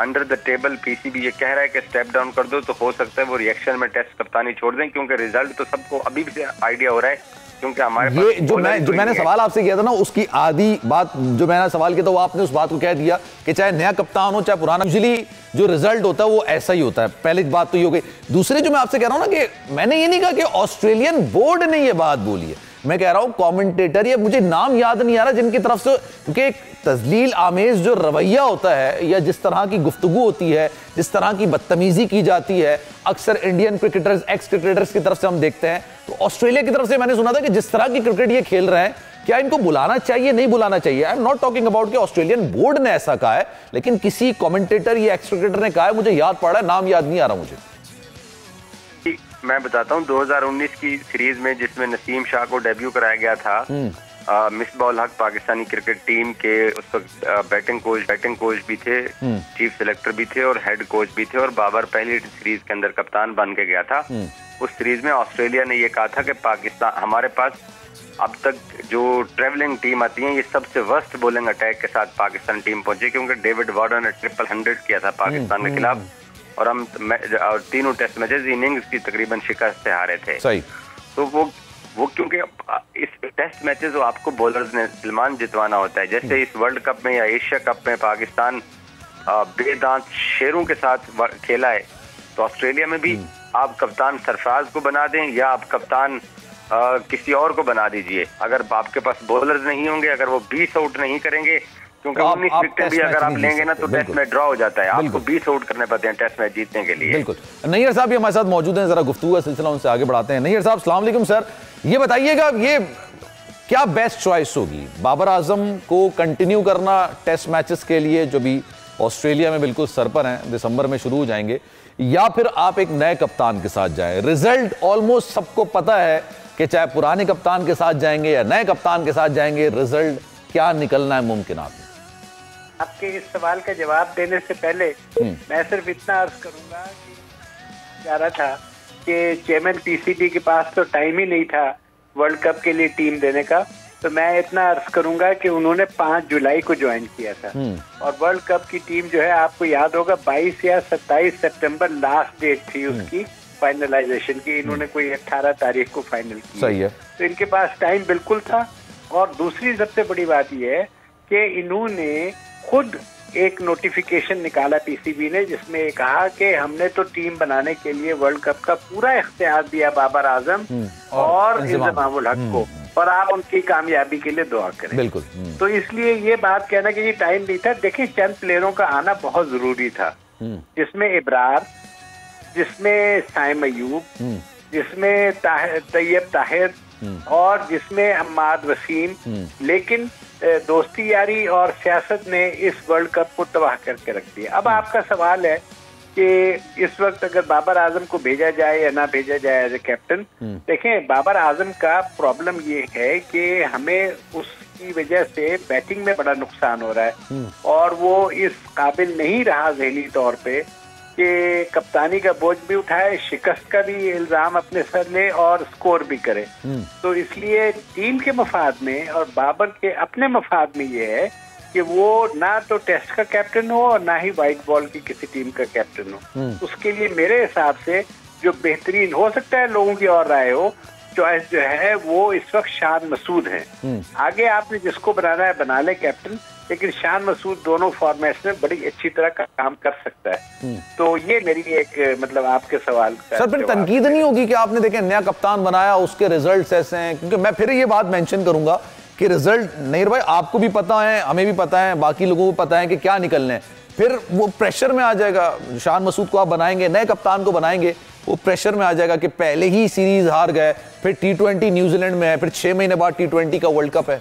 अंडर द टेबल पीसीबी ये कह रहा है कि स्टेप डाउन कर दो, तो हो सकता है वो रिएक्शन में टेस्ट कप्तानी छोड़ दें, क्योंकि रिजल्ट तो सबको अभी भी आइडिया हो रहा है, क्योंकि हमारे ये जो मैंने सवाल आपसे किया था ना, उसकी आधी बात जो मैंने सवाल किया था वो आपने उस बात को कह दिया कि चाहे नया कप्तान हो चाहे पुराना, यूजुअली जो रिजल्ट होता है वो ऐसा ही होता है। पहली बात तो ये हो गई। दूसरी जो मैं आपसे कह रहा हूं ना, कि मैंने ये नहीं कहा कि ऑस्ट्रेलियन बोर्ड ने ये बात बोली है, मैं कह रहा हूं कमेंटेटर, ये मुझे नाम याद नहीं आ रहा जिनकी तरफ से, क्योंकि एक तजलील आमेज जो रवैया होता है या जिस तरह की गुफ्तगू होती है, जिस तरह की बदतमीजी की जाती है, अक्सर इंडियन क्रिकेटर्स, एक्स क्रिकेटर्स की तरफ से हम देखते हैं। तो ऑस्ट्रेलिया की तरफ से मैंने सुना था कि जिस तरह की क्रिकेट ये खेल रहे हैं, क्या इनको बुलाना चाहिए, नहीं बुलाना चाहिए। I am not talking about कि ऑस्ट्रेलियन बोर्ड ने ऐसा कहा है, लेकिन किसी कमेंटेटर या एक्स क्रिकेटर ने कहा है, मुझे याद पड़ रहा है, नाम याद नहीं आ रहा मुझे। मैं बताता हूँ 2019 की सीरीज में जिसमें नसीम शाह को डेब्यू कराया गया था, मिसबाह हक पाकिस्तानी क्रिकेट टीम के उस वक्त बैटिंग कोच भी थे, चीफ सिलेक्टर भी थे और हेड कोच भी थे, और बाबर पहली सीरीज के अंदर कप्तान बन के गया था। उस सीरीज में ऑस्ट्रेलिया ने ये कहा था कि पाकिस्तान, हमारे पास अब तक जो ट्रेवलिंग टीम आती है, ये सबसे वर्स्ट बॉलिंग अटैक के साथ पाकिस्तान टीम पहुंची, क्योंकि डेविड वार्नर ने 100 किया था पाकिस्तान के खिलाफ, और हम तीनों टेस्ट मैचेस इनिंग्स की तकरीबन शिकस्त से हारे थे। सही। तो वो क्योंकि इस टेस्ट मैचेस आपको बॉलर्स ने सलमान जितवाना होता है, जैसे इस वर्ल्ड कप में या एशिया कप में पाकिस्तान बेदांत शेरों के साथ खेला है, तो ऑस्ट्रेलिया में भी आप कप्तान सरफराज को बना दें या आप कप्तान किसी और को बना दीजिए, अगर आपके पास बॉलर्स नहीं होंगे, अगर वो 20 आउट नहीं करेंगे, क्योंकि 19 विकेट भी अगर आप लेंगे ना तो टेस्ट में ड्रॉ हो जाता है, आपको 20 आउट करने पड़ते हैं टेस्ट मैच जीतने के लिए। बिल्कुल। नैयर साहब भी हमारे साथ मौजूद हैं, जरा गुफ्तगू का सिलसिला उनसे आगे बढ़ाते हैं। नैयर साहब अस्सलाम वालेकुम सर, ये बताइएगा ये क्या बेस्ट चॉइस होगी, बाबर आजम को कंटिन्यू करना टेस्ट मैचेस के लिए जो भी ऑस्ट्रेलिया में बिल्कुल सर पर हैं, दिसंबर में शुरू हो जाएंगे, या फिर आप एक नए कप्तान के साथ जाएं? रिजल्ट ऑलमोस्ट सबको पता है कि चाहे पुराने कप्तान के साथ जाएंगे या नए कप्तान के साथ जाएंगे, रिजल्ट क्या निकलना है मुमकिन। आपके इस सवाल का जवाब देने से पहले मैं सिर्फ इतना अर्ज करूंगा कि जा रहा था कि चेयरमैन पीसीबी के पास तो टाइम ही नहीं था वर्ल्ड कप के लिए टीम देने का, तो मैं इतना अर्ज करूंगा कि उन्होंने 5 जुलाई को ज्वाइन किया था, और वर्ल्ड कप की टीम जो है आपको याद होगा 22 या 27 सितंबर लास्ट डेट थी उसकी फाइनलाइजेशन की, इन्होंने कोई 18 तारीख को फाइनल की। सही है। तो इनके पास टाइम बिल्कुल था। और दूसरी सबसे बड़ी बात यह है कि इन्होंने खुद एक नोटिफिकेशन निकाला पीसीबी ने, जिसमें कहा कि हमने तो टीम बनाने के लिए वर्ल्ड कप का पूरा इख्तियार दिया बाबर आजम और इंतजामुल हक को, और आप उनकी कामयाबी के लिए दुआ करें। बिल्कुल। तो इसलिए ये बात कहना कि ये टाइम नहीं था। देखिए चंद प्लेयरों का आना बहुत जरूरी था, जिसमें इब्रार, जिसमें साइम अयूब, जिसमें तैयब ताहिर और जिसमें अम्माद वसीम, लेकिन दोस्ती यारी और सियासत ने इस वर्ल्ड कप को तबाह करके रख दिया। अब आपका सवाल है कि इस वक्त अगर बाबर आजम को भेजा जाए या ना भेजा जाए एज ए कैप्टन, देखें बाबर आजम का प्रॉब्लम ये है कि हमें उसकी वजह से बैटिंग में बड़ा नुकसान हो रहा है, और वो इस काबिल नहीं रहा ज़हनी तौर पे कि कप्तानी का बोझ भी उठाए, शिकस्त का भी इल्जाम अपने सर ले और स्कोर भी करे। तो इसलिए टीम के मफाद में और बाबर के अपने मफाद में ये है कि वो ना तो टेस्ट का कैप्टन हो और ना ही व्हाइट बॉल की किसी टीम का कैप्टन हो। उसके लिए मेरे हिसाब से जो बेहतरीन हो सकता है, लोगों की और राय हो, चॉइस जो है वो इस वक्त शान मसूद है। आगे आपने जिसको बनाना है बना ले कैप्टन, लेकिन शान मसूद दोनों फॉर्मेट्स में बड़ी अच्छी तरह का काम कर सकता है। तो ये मेरी एक मतलब आपके सवाल का सर फिर तनकीद नहीं होगी कि आपने देखे नया कप्तान बनाया, उसके रिजल्ट्स ऐसे हैं? क्योंकि मैं फिर ये बात मेंशन करूंगा कि रिजल्ट नहीं भाई, आपको भी पता है, हमें भी पता है, बाकी लोगों को पता है कि क्या निकलने हैं, फिर वो प्रेशर में आ जाएगा। शान मसूद को आप बनाएंगे, नए कप्तान को बनाएंगे, वो प्रेशर में आ जाएगा कि पहले ही सीरीज हार गए, फिर T20 न्यूजीलैंड में है, फिर 6 महीने बाद T20 का वर्ल्ड कप है।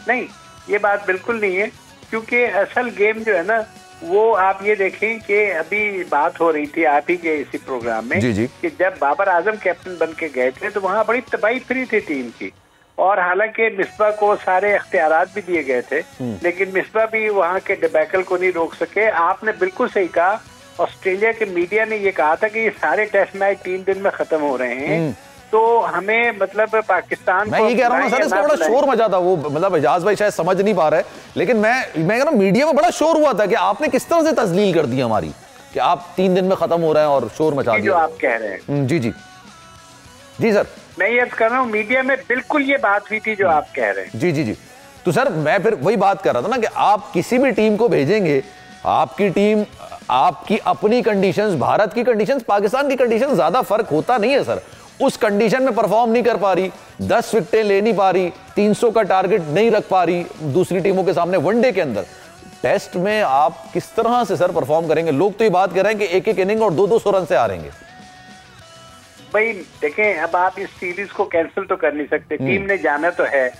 नहीं, ये बात बिल्कुल नहीं है, क्योंकि असल गेम जो है ना वो आप ये देखें कि अभी बात हो रही थी आप ही के इसी प्रोग्राम में जी। कि जब बाबर आजम कैप्टन बन के गए थे तो वहाँ बड़ी तबाही फिरी थी टीम की, और हालांकि मिसबा को सारे इख्तियारात भी दिए गए थे, लेकिन मिसबा भी वहाँ के डिबैकल को नहीं रोक सके। आपने बिल्कुल सही कहा, ऑस्ट्रेलिया के मीडिया ने ये कहा था कि ये सारे टेस्ट मैच 3 दिन में खत्म हो रहे हैं, तो हमें मतलब पाकिस्तान मैं ये कह रहा हूँ सर, इसमें बड़ा शोर मचा था। वो मतलब एजाज भाई शायद समझ नहीं पा रहे, लेकिन मैं कह रहा हूँ मीडिया में बड़ा शोर हुआ था कि आपने किस तरह से तस्लील कर दी हमारी कि आप 3 दिन में खत्म हो रहे हैं और शोर मचा दिया जो आप कह रहे हैं। जी सर, मैं ये कर रहा हूँ मीडिया में बिल्कुल ये बात हुई थी जो आप कह रहे हैं। जी। तो सर मैं फिर वही बात कर रहा था ना कि आप किसी भी टीम को भेजेंगे, आपकी टीम, आपकी अपनी कंडीशंस, भारत की कंडीशंस, पाकिस्तान की कंडीशंस, ज्यादा फर्क होता नहीं है सर। उस कंडीशन में परफॉर्म नहीं कर पा रही, 10 विकेटें ले नहीं पा रही, 300 का टारगेट नहीं रख पा रही दूसरी टीमों के सामने वनडे के अंदर, टेस्ट में आप किस तरह से सर परफॉर्म करेंगे? लोग तो ये बात कर रहे हैं कि एक इनिंग और 200 रन से हारेंगे। भाई देखें, अब आप इस सीरीज को कैंसिल तो कर नहीं सकते, टीम ने जाना तो है,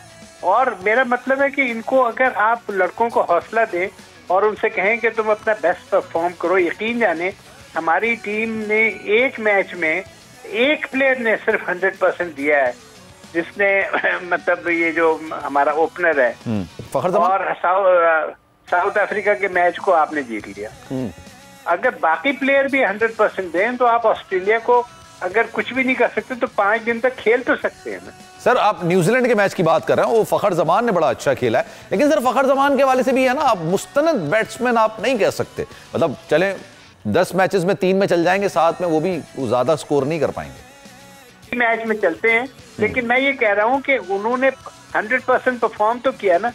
और मेरा मतलब है कि इनको अगर आप लड़कों को हौसला दें और उनसे कहें कि तुम अपना बेस्ट परफॉर्म करो, यकीन जाने हमारी टीम ने एक मैच में एक प्लेयर ने सिर्फ 100% दिया है, जिसने मतलब ये जो हमारा ओपनर है फखर जमान, और साउथ अफ्रीका के मैच को आपने जीत लिया। अगर बाकी प्लेयर भी 100% दें तो आप ऑस्ट्रेलिया को अगर कुछ भी नहीं कर सकते तो 5 दिन तक खेल तो सकते हैं ना। सर आप न्यूजीलैंड के मैच की बात कर रहे हैं, वो फखर जमान ने बड़ा अच्छा खेला है, लेकिन सर फखर जमान के वाले से भी है ना, आप मुस्तनद बैट्समैन आप नहीं कह सकते। मतलब चले 10 मैचेस में 3 में चल जाएंगे, 7 में वो भी ज्यादा स्कोर नहीं कर पाएंगे। मैच में चलते हैं, लेकिन मैं ये कह रहा हूँ कि उन्होंने 100% परफॉर्म तो किया ना,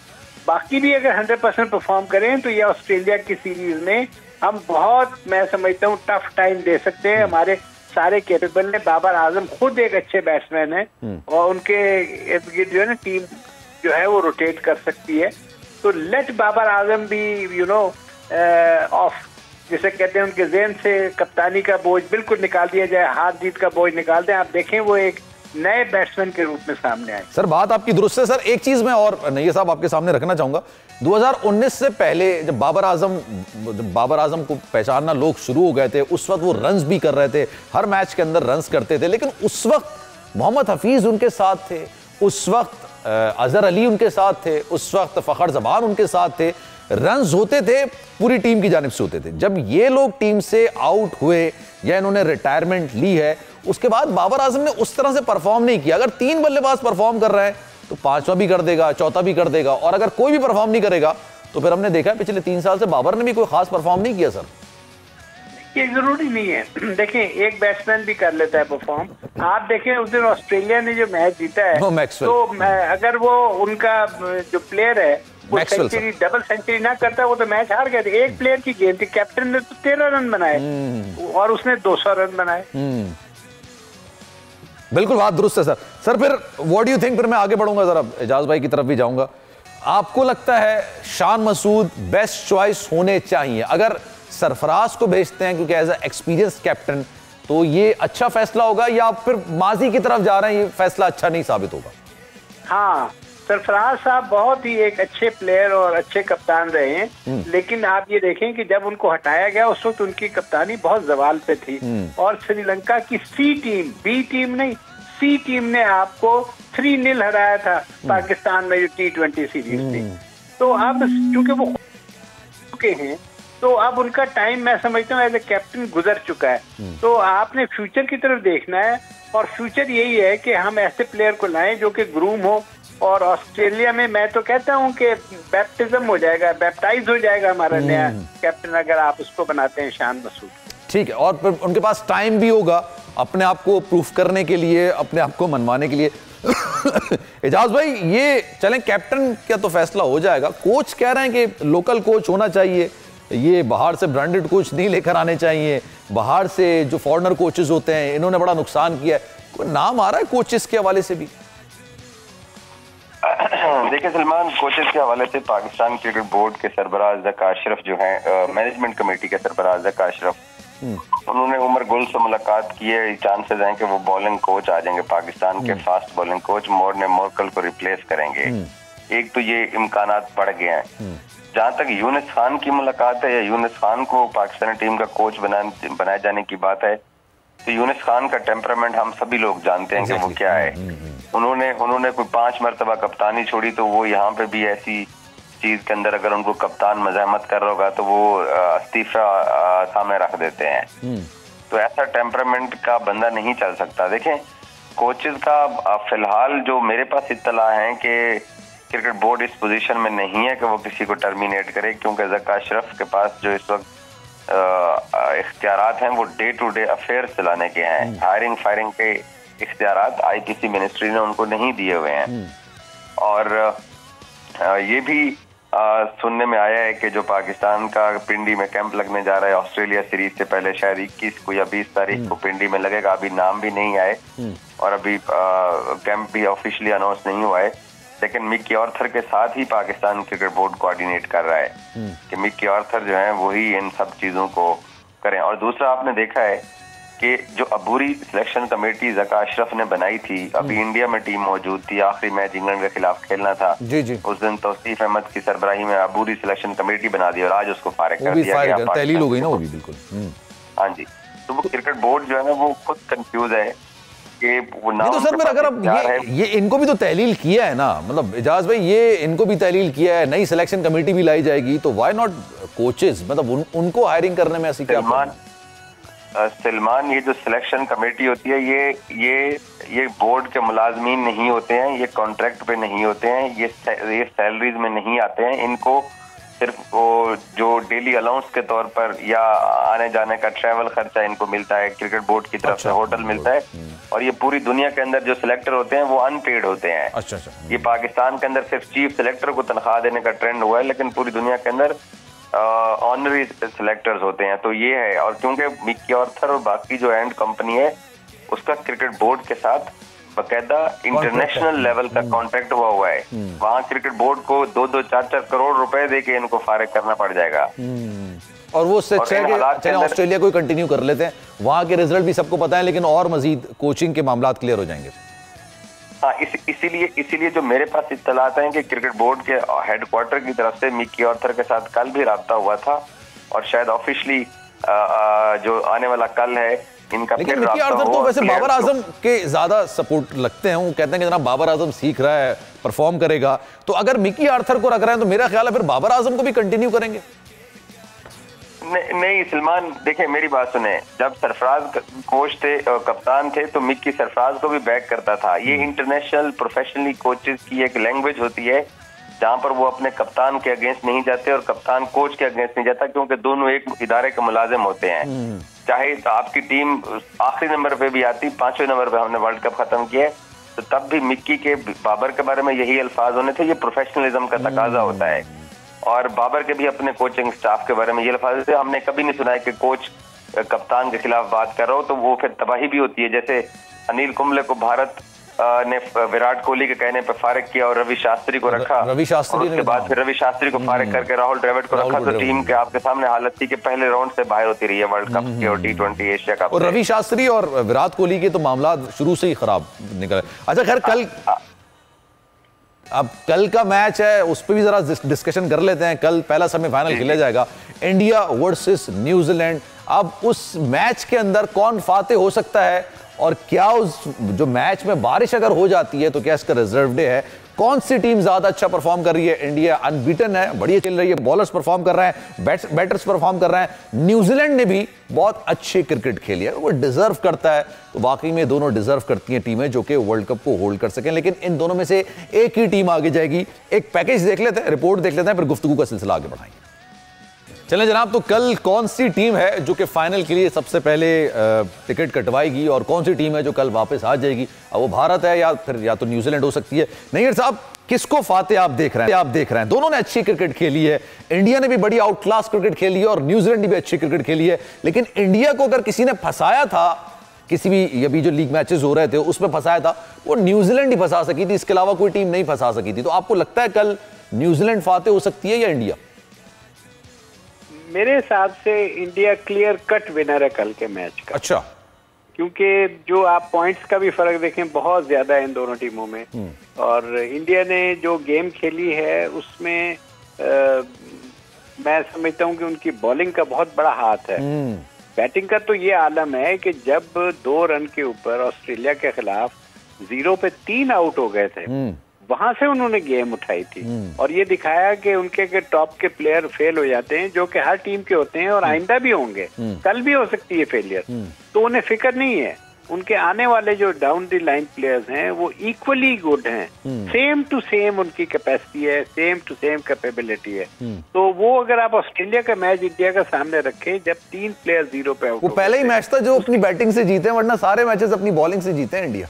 बाकी भी अगर 100% परफॉर्म करें तो ये ऑस्ट्रेलिया की सीरीज में हम बहुत, मैं समझता हूँ, टफ टाइम दे सकते हैं। हमारे सारे कैपेबल ने, बाबर आजम खुद एक अच्छे बैट्समैन है और उनके इर्द गिर्द जो है ना टीम जो है वो रोटेट कर सकती है। तो लेट बाबर आजम भी ऑफ, जिसे कहते हैं, उनके जेहन से कप्तानी का बोझ बिल्कुल निकाल दिया जाए, हार जीत का बोझ निकाल दें। आप देखें वो एक नए बैट्समैन के रूप में सामने आए। सर बात आपकी दुरुस्त है। सर एक चीज मैं और नैयर साहब आपके सामने रखना चाहूंगा, 2019 से पहले जब बाबर आजम को पहचानना लोग शुरू हो गए थे, उस वक्त वो रन्स भी कर रहे थे, हर मैच के अंदर रन्स करते थे, लेकिन उस वक्त मोहम्मद हफीज उनके साथ थे, उस वक्त अजहर अली उनके साथ थे, उस वक्त फखर जमान उनके साथ थे, रन्स होते थे पूरी टीम की जानिब से होते थे। जब ये लोग टीम से आउट हुए या इन्होंने रिटायरमेंट ली है, उसके बाद बाबर आजम ने उस तरह से परफॉर्म नहीं किया। अगर 3 बल्लेबाज परफॉर्म कर रहे हैं तो 5वां भी कर देगा, 4था भी कर देगा, और अगर कोई भी परफॉर्म नहीं करेगा तो फिर हमने देखा पिछले 3 साल से बाबर ने भी कोई खास परफॉर्म नहीं किया। सर ये जरूरी नहीं है, देखें एक बैट्समैन भी कर लेता है परफॉर्म। आप देखें उस दिन ऑस्ट्रेलिया ने जो मैच जीता है, तो अगर वो उनका जो प्लेयर है वो सेंचुरी, डबल सेंचुरी ना करता वो तो मैच हार गए थे। एक प्लेयर की गेंद थी, कैप्टन ने तो 13 रन बनाए और उसने 200 रन बनाए। बिल्कुल बात दुरुस्त है सर। सर फिर व्हाट डू यू थिंक, फिर मैं आगे बढ़ूंगा, जरा एजाज भाई की तरफ भी जाऊंगा। आपको लगता है शान मसूद बेस्ट चॉइस होने चाहिए? अगर सरफराज को भेजते हैं क्योंकि एज ए एक्सपीरियंस कैप्टन, तो ये अच्छा फैसला होगा, या आप फिर माजी की तरफ जा रहे हैं, ये फैसला अच्छा नहीं साबित होगा? हाँ, सरफराज साहब बहुत ही एक अच्छे प्लेयर और अच्छे कप्तान रहे हैं, लेकिन आप ये देखें कि जब उनको हटाया गया उस वक्त उनकी कप्तानी बहुत जवाल पे थी, और श्रीलंका की सी टीम, बी टीम नहीं, सी टीम ने आपको 3-0 हराया था पाकिस्तान में जो T20 सीरीज थी। तो अब क्योंकि वो चुके हैं, तो अब उनका टाइम, मैं समझता हूँ, एज ए कैप्टन गुजर चुका है। तो आपने फ्यूचर की तरफ देखना है, और फ्यूचर यही है कि हम ऐसे प्लेयर को लाएं जो कि ग्रूम हो, और ऑस्ट्रेलिया में मैं तो कहता हूं कि बैप्टिज्म हो जाएगा, बैप्टाइज हो जाएगा हमारा नया कैप्टन अगर आप उसको बनाते हैं शान मसूद। ठीक है, और फिर उनके पास टाइम भी होगा अपने आप को प्रूफ करने के लिए, अपने आप को मनवाने के लिए। एजाज भाई, ये चलें कैप्टन का तो फैसला हो जाएगा, कोच कह रहे हैं कि लोकल कोच होना चाहिए, ये बाहर से ब्रांडेड कोच नहीं लेकर आने चाहिए, बाहर से जो फॉरेनर कोचेस होते हैं इन्होंने बड़ा नुकसान किया है। कोई नाम आ रहा है कोचेस के हवाले से भी? देखिए सलमान, कोचेस के हवाले से पाकिस्तान क्रिकेट बोर्ड के सरबराह ज़का अशरफ जो हैं, मैनेजमेंट कमेटी के सरबराह ज़का अशरफ, उन्होंने उमर गुल से मुलाकात की है। चांसेस हैं कि वो बॉलिंग कोच आ जाएंगे, पाकिस्तान के फास्ट बॉलिंग कोच मोर्कल को रिप्लेस करेंगे। एक तो ये इम्कानात बढ़ गए हैं, जहां तक यूनिस खान की मुलाकात है या यूनिस खान को पाकिस्तानी टीम का कोच बनाए जाने की बात है, तो यूनिस खान का टेम्परामेंट हम सभी लोग जानते हैं कि वो क्या है। उन्होंने कोई 5 मरतबा कप्तानी छोड़ी, तो वो यहाँ पे भी ऐसी चीज के अंदर अगर उनको कप्तान मज़ाहमत कर रहा होगा तो वो इस्तीफा सामने रख देते हैं। तो ऐसा टेम्परामेंट का बंदा नहीं चल सकता। देखें, कोचेस का फिलहाल जो मेरे पास इत्तला है कि क्रिकेट बोर्ड इस पोजीशन में नहीं है कि वो किसी को टर्मिनेट करे, क्योंकि ज़का अशरफ के पास जो इस वक्त इख्तियारात हैं वो डे टू डे अफेयर्स चलाने के हैं। हायरिंग फायरिंग के इख्तियारात आईपीसी मिनिस्ट्री ने उनको नहीं दिए हुए हैं। और ये भी सुनने में आया है कि जो पाकिस्तान का पिंडी में कैंप लगने जा रहा है ऑस्ट्रेलिया सीरीज से पहले, शायद 21 को या 20 तारीख को पिंडी में लगेगा। अभी नाम भी नहीं आए और अभी कैंप भी ऑफिशियली अनाउंस नहीं हुआ है, लेकिन मिकी ऑर्थर के साथ ही पाकिस्तान क्रिकेट बोर्ड कोऑर्डिनेट कर रहा है कि मिकी ऑर्थर जो है वही इन सब चीजों को करें। और दूसरा, आपने देखा है कि जो अबूरी सिलेक्शन कमेटी ज़का अशरफ ने बनाई थी, अभी इंडिया में टीम मौजूद थी, आखिरी मैच इंग्लैंड के खिलाफ खेलना था जी। उस दिन तौसीफ अहमद की सरबराही में अबूरी सिलेक्शन कमेटी बना दी और आज उसको फारिग कर दिया गया। तहलील हो गई ना वो भी, बिल्कुल। हाँ जी, तो वो क्रिकेट बोर्ड जो है ना वो खुद कंफ्यूज है कि वो नाम। तो सर मेरा अगर अब ये इनको भी तो तहलील किया है ना, मतलब एजाज भाई, ये इनको भी तहलील किया है, नई सिलेक्शन कमेटी भी लाई जाएगी, तो व्हाई नॉट कोचेस, मतलब उनको हायरिंग करने में ऐसी क्या सलमान, ये जो सिलेक्शन कमेटी होती है ये बोर्ड के मुलाजमीन नहीं होते हैं, ये कॉन्ट्रैक्ट पे नहीं होते हैं, ये सैलरीज में नहीं आते हैं। इनको सिर्फ वो जो डेली अलाउंस के तौर पर या आने जाने का ट्रैवल खर्चा इनको मिलता है, क्रिकेट बोर्ड की तरफ से होटल मिलता है। और ये पूरी दुनिया के अंदर जो सिलेक्टर होते हैं वो अनपेड होते हैं। ये पाकिस्तान के अंदर सिर्फ चीफ सिलेक्टर को तनख्वाह देने का ट्रेंड हुआ है, लेकिन पूरी दुनिया के अंदर ऑनरी सिलेक्टर्स होते हैं। तो ये है, और क्योंकि मिकी ऑर्थर और बाकी जो एंड कंपनी है उसका क्रिकेट बोर्ड के साथ बकायदा इंटरनेशनल लेवल का कॉन्ट्रैक्ट हुआ है, वहाँ क्रिकेट बोर्ड को 2-2, 4-4 करोड़ रुपए दे के इनको फारिग करना पड़ जाएगा। और वो चले ऑस्ट्रेलिया को कंटिन्यू कर लेते हैं, वहाँ के रिजल्ट भी सबको पता है, लेकिन और मजीद कोचिंग के मामला क्लियर हो जाएंगे। हाँ, इसीलिए जो मेरे पास इत्तलात हैं कि क्रिकेट बोर्ड के हेडक्वार्टर की तरफ से मिकी ऑर्थर के साथ कल भी राब्ता हुआ था और शायद ऑफिशियली जो आने वाला कल है इनका फिर मिकी ऑर्थर तो वैसे बाबर आजम के ज्यादा सपोर्ट लगते हैं, वो कहते हैं कि जनाब बाबर आजम सीख रहा है, परफॉर्म करेगा, तो अगर मिकी ऑर्थर को रख रहे हैं तो मेरा ख्याल है फिर बाबर आजम को भी कंटिन्यू करेंगे। नहीं सलमान, देखें मेरी बात सुने, जब सरफराज कोच थे, कप्तान थे, तो मिक्की सरफराज को भी बैक करता था। ये इंटरनेशनल प्रोफेशनली कोचेस की एक लैंग्वेज होती है जहां पर वो अपने कप्तान के अगेंस्ट नहीं जाते और कप्तान कोच के अगेंस्ट नहीं जाता, क्योंकि दोनों एक इदारे के मुलाजिम होते हैं। चाहे तो आपकी टीम आखिरी नंबर पे भी आती, 5वें नंबर पे हमने वर्ल्ड कप खत्म किया, तो तब भी मिक्की के बाबर के बारे में यही अल्फाज होने थे। ये प्रोफेशनलिज्म का तकाजा होता है। और बाबर के भी अपने कोचिंग स्टाफ के बारे में ये अल्फाज थे, हमने कभी नहीं सुना है कि कोच कप्तान के खिलाफ बात कर रहा हो तो वो फिर तबाही भी होती है। जैसे अनिल कुंबले को भारत ने विराट कोहली के कहने पर फारिग किया और रवि शास्त्री को रखा, और उसके बाद फिर रवि शास्त्री को फारिग करके राहुल द्रविड़ को रखा, तो टीम के आपके सामने हालत थी कि पहले राउंड से बाहर होती रही है वर्ल्ड कप के और T20 एशिया कप। और रवि शास्त्री और विराट कोहली के तो मामला शुरू से ही खराब निकले। अच्छा खैर, अब कल का मैच है, उस पर भी जरा डिस्कशन कर लेते हैं। कल पहला सेमीफाइनल खेला जाएगा, इंडिया वर्सेस न्यूजीलैंड। अब उस मैच के अंदर कौन फाते हो सकता है, और क्या उस जो मैच में बारिश अगर हो जाती है तो क्या इसका रिजर्व डे है? कौन सी टीम ज्यादा अच्छा परफॉर्म कर रही है? इंडिया अनबीटन है, बढ़िया चल रही है, बॉलर्स परफॉर्म कर रहे हैं, बैटर्स परफॉर्म कर रहे हैं। न्यूजीलैंड ने भी बहुत अच्छी क्रिकेट खेली है, वो डिजर्व करता है। तो वाकई में दोनों डिजर्व करती हैं टीमें जो कि वर्ल्ड कप को होल्ड कर सकें, लेकिन इन दोनों में से एक ही टीम आगे जाएगी। एक पैकेज देख लेते हैं, रिपोर्ट देख लेते हैं, फिर गुफ्तगू का सिलसिला आगे बढ़ाएंगे। चलें जनाब, तो कल कौन सी टीम है जो कि फाइनल के लिए सबसे पहले टिकट कटवाएगी और कौन सी टीम है जो कल वापस आ जाएगी? अब वो भारत है या फिर या तो न्यूजीलैंड हो सकती है। नहीं साहब, किसको फाते आप देख रहे हैं? दोनों ने अच्छी क्रिकेट खेली है, इंडिया ने भी बड़ी आउट क्लास क्रिकेट खेली है और न्यूजीलैंड ने भी अच्छी क्रिकेट खेली है। लेकिन इंडिया को अगर किसी ने फंसाया था, किसी भी अभी जो लीग मैचेस हो रहे थे उसमें फंसाया था, वो न्यूजीलैंड ही फंसा सकी थी, इसके अलावा कोई टीम नहीं फंसा सकी थी। तो आपको लगता है कल न्यूजीलैंड फाते हो सकती है या इंडिया? मेरे हिसाब से इंडिया क्लियर कट विनर है कल के मैच का। अच्छा, क्योंकि जो आप पॉइंट्स का भी फर्क देखें बहुत ज्यादा है इन दोनों टीमों में, और इंडिया ने जो गेम खेली है उसमें मैं समझता हूँ कि उनकी बॉलिंग का बहुत बड़ा हाथ है। बैटिंग का तो ये आलम है कि जब 2 रन के ऊपर ऑस्ट्रेलिया के खिलाफ 0 पे 3 आउट हो गए थे, वहां से उन्होंने गेम उठाई थी और ये दिखाया कि उनके के टॉप के प्लेयर फेल हो जाते हैं, जो कि हर टीम के होते हैं और आइंदा भी होंगे, कल भी हो सकती है फेलियर, तो उन्हें फिक्र नहीं है। उनके आने वाले जो डाउन द लाइन प्लेयर्स हैं वो इक्वली गुड हैं, सेम टू सेम उनकी कैपेसिटी है, सेम टू सेम कैपेबिलिटी है। तो वो अगर आप ऑस्ट्रेलिया का मैच इंडिया का सामने रखें जब 3 प्लेयर 0 पे आउट, वो पहले ही मैच था जो अपनी बैटिंग से जीते हैं, वरना सारे मैचेस अपनी बॉलिंग से जीते हैं इंडिया।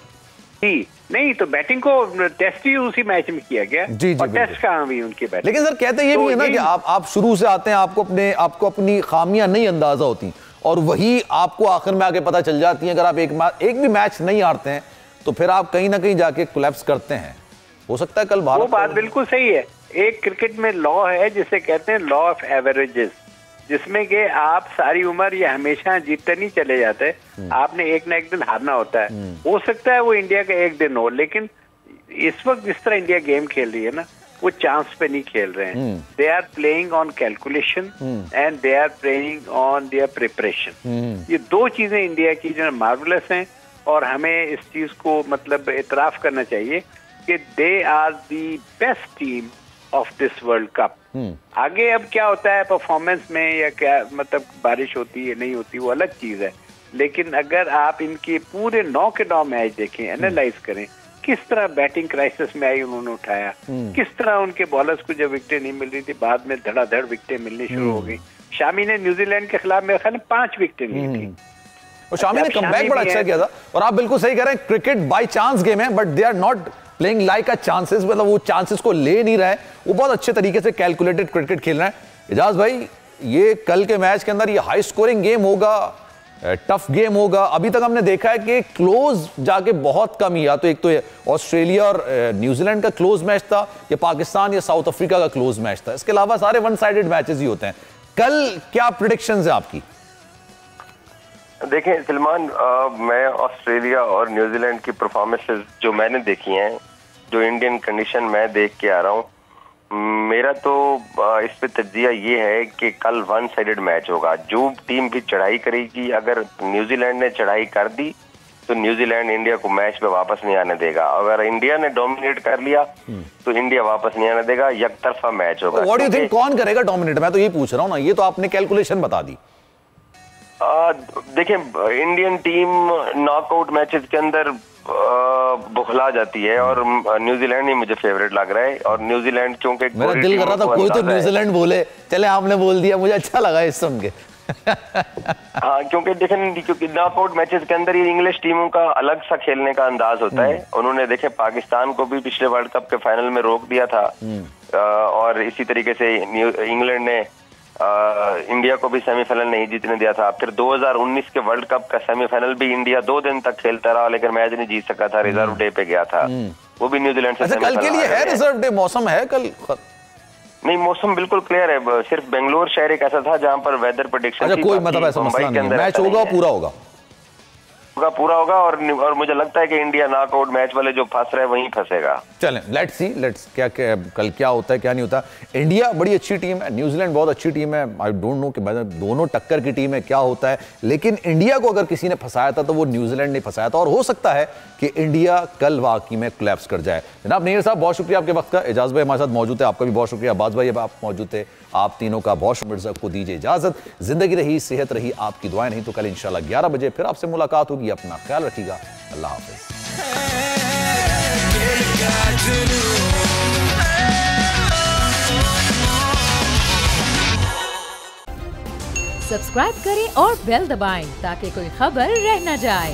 जी नहीं, तो बैटिंग को टेस्ट ही उसी मैच में किया गया जी, और टेस्ट कहाँ हुई उनकी बैटिंग। लेकिन सर कहते ये भी है ना कि आप शुरू से आते हैं, आपको अपनी खामियां नहीं अंदाजा होती और वही आपको आखिर में आके पता चल जाती है। अगर आप एक भी मैच नहीं हारते हैं तो फिर आप कहीं ना कहीं जाके कोलैप्स करते हैं। हो सकता है कल भारत, वो बात बिल्कुल सही है। एक क्रिकेट में लॉ है जिसे कहते हैं लॉ ऑफ एवरेजेस, जिसमें कि आप सारी उम्र ये हमेशा जीतते नहीं चले जाते, आपने एक ना एक दिन हारना होता है। हो सकता है वो इंडिया का एक दिन हो, लेकिन इस वक्त जिस तरह इंडिया गेम खेल रही है ना, वो चांस पे नहीं खेल रहे हैं। They are playing on calculation and they are playing on their preparation. ये 2 चीजें इंडिया की जो मार्वलस हैं और हमें इस चीज को मतलब इतराफ करना चाहिए कि they are the best team of this world cup. आगे अब क्या होता है परफॉर्मेंस में या क्या मतलब बारिश होती है नहीं होती वो अलग चीज है, लेकिन अगर आप इनके पूरे 9 के 9 मैच देखें, एनालाइज करें किस तरह बैटिंग क्राइसिस में आई उन्होंने उठाया, किस तरह उनके बॉलर्स को जब विकेटें नहीं मिल रही थी बाद में धड़ाधड़ विकेटें मिलनी शुरू हो गई। शामी ने न्यूजीलैंड के खिलाफ मेरे ख्याल में 5 विकेटें ली थी और शामी ने कमबैक बड़ा अच्छा किया था। और आप बिल्कुल सही कह रहे हैं, क्रिकेट बाय चांस गेम है, but they are not playing like a chances, मतलब वो चांसेस को ले नहीं रहे, वो बहुत अच्छे तरीके से कैलकुलेटेड क्रिकेट खेल रहे हैं। एजाज भाई, ये कल के मैच के अंदर ये हाई स्कोरिंग गेम होगा, टफ गेम होगा। अभी तक हमने देखा है कि क्लोज जाके बहुत कम ही, या तो एक तो ऑस्ट्रेलिया और न्यूजीलैंड का क्लोज मैच था, या पाकिस्तान या साउथ अफ्रीका का क्लोज मैच था, इसके अलावा सारे वन साइडेड मैचेस ही होते हैं। कल क्या प्रेडिक्शंस है आपकी? देखें सलमान, मैं ऑस्ट्रेलिया और न्यूजीलैंड की परफॉर्मेंसेस जो मैंने देखी हैं, जो इंडियन कंडीशन मैं देख के आ रहा हूँ, मेरा तो इस पे तज्जिया ये है कि कल 1 साइडेड मैच होगा। जो टीम भी चढ़ाई करेगी, अगर न्यूजीलैंड ने चढ़ाई कर दी तो न्यूजीलैंड इंडिया को मैच में वापस नहीं आने देगा। अगर इंडिया ने डोमिनेट कर लिया तो इंडिया वापस नहीं आने देगा, एकतरफा मैच होगा। व्हाट डू यू थिंक, कौन करेगा डोमिनेट? मैं तो यही पूछ रहा हूँ ना, ये तो आपने कैलकुलेशन बता दी। देखें, इंडियन टीम नॉकआउट मैचेस के अंदर बुखला जाती है और न्यूजीलैंड ही मुझे फेवरेट लग रहा है। और न्यूजीलैंड क्योंकि मेरा दिल कर रहा था कोई तो न्यूजीलैंड बोले, चले आपने बोल दिया, मुझे अच्छा लगा इस सुन के। हाँ, क्योंकि देखें, क्योंकि नॉकआउट मैचेस के अंदर ये इंग्लिश टीमों का अलग सा खेलने का अंदाज होता है। उन्होंने देखे पाकिस्तान को भी पिछले वर्ल्ड कप के फाइनल में रोक दिया था और इसी तरीके से इंग्लैंड ने इंडिया को भी सेमीफाइनल नहीं जीतने दिया था। फिर 2019 के वर्ल्ड कप का सेमीफाइनल भी इंडिया 2 दिन तक खेलता रहा, लेकिन मैच नहीं जीत सका था, रिजर्व डे पे गया था, वो भी न्यूजीलैंड से। कल के लिए है रिजर्व डे? मौसम है कल? नहीं, मौसम बिल्कुल क्लियर है, सिर्फ बेंगलोर शहर एक ऐसा था जहां पर वेदर प्रेडिक्शन कोई मतलब ऐसा मसला नहीं है, मैच होगा पूरा होगा, पूरा होगा। और मुझे लगता है कि इंडिया नॉकआउट मैच वाले जो फंस रहे वहीं फंसेगा। चलें, लेट्स सी, क्या कल क्या होता है क्या नहीं होता। इंडिया बड़ी अच्छी टीम है, न्यूजीलैंड बहुत अच्छी टीम है, आई डोंट नो कि दोनों टक्कर की टीम है, क्या होता है। लेकिन इंडिया को अगर किसी ने फंसाया था तो वो न्यूजीलैंड ने फंसाया था, और हो सकता है कि इंडिया कल वाकई में कोलैप्स कर जाए। जनाब नहीर साहब, बहुत शुक्रिया आपके वक्त का। एजाज भाई हमारे साथ मौजूद है, आपका भी बहुत शुक्रिया। अब्बास भाई आप मौजूद थे, आप तीनों का बहुत शुक्रिया। मिर्जा को दीजिए इजाजत। जिंदगी रही, सेहत रही, आपकी दुआएं नहीं तो कल इंशाल्लाह 11 बजे फिर आपसे मुलाकात होगी। अपना ख्याल रखिएगा, अल्लाह हाफिज। सब्सक्राइब करें और बेल दबाएं ताकि कोई खबर रह न जाए।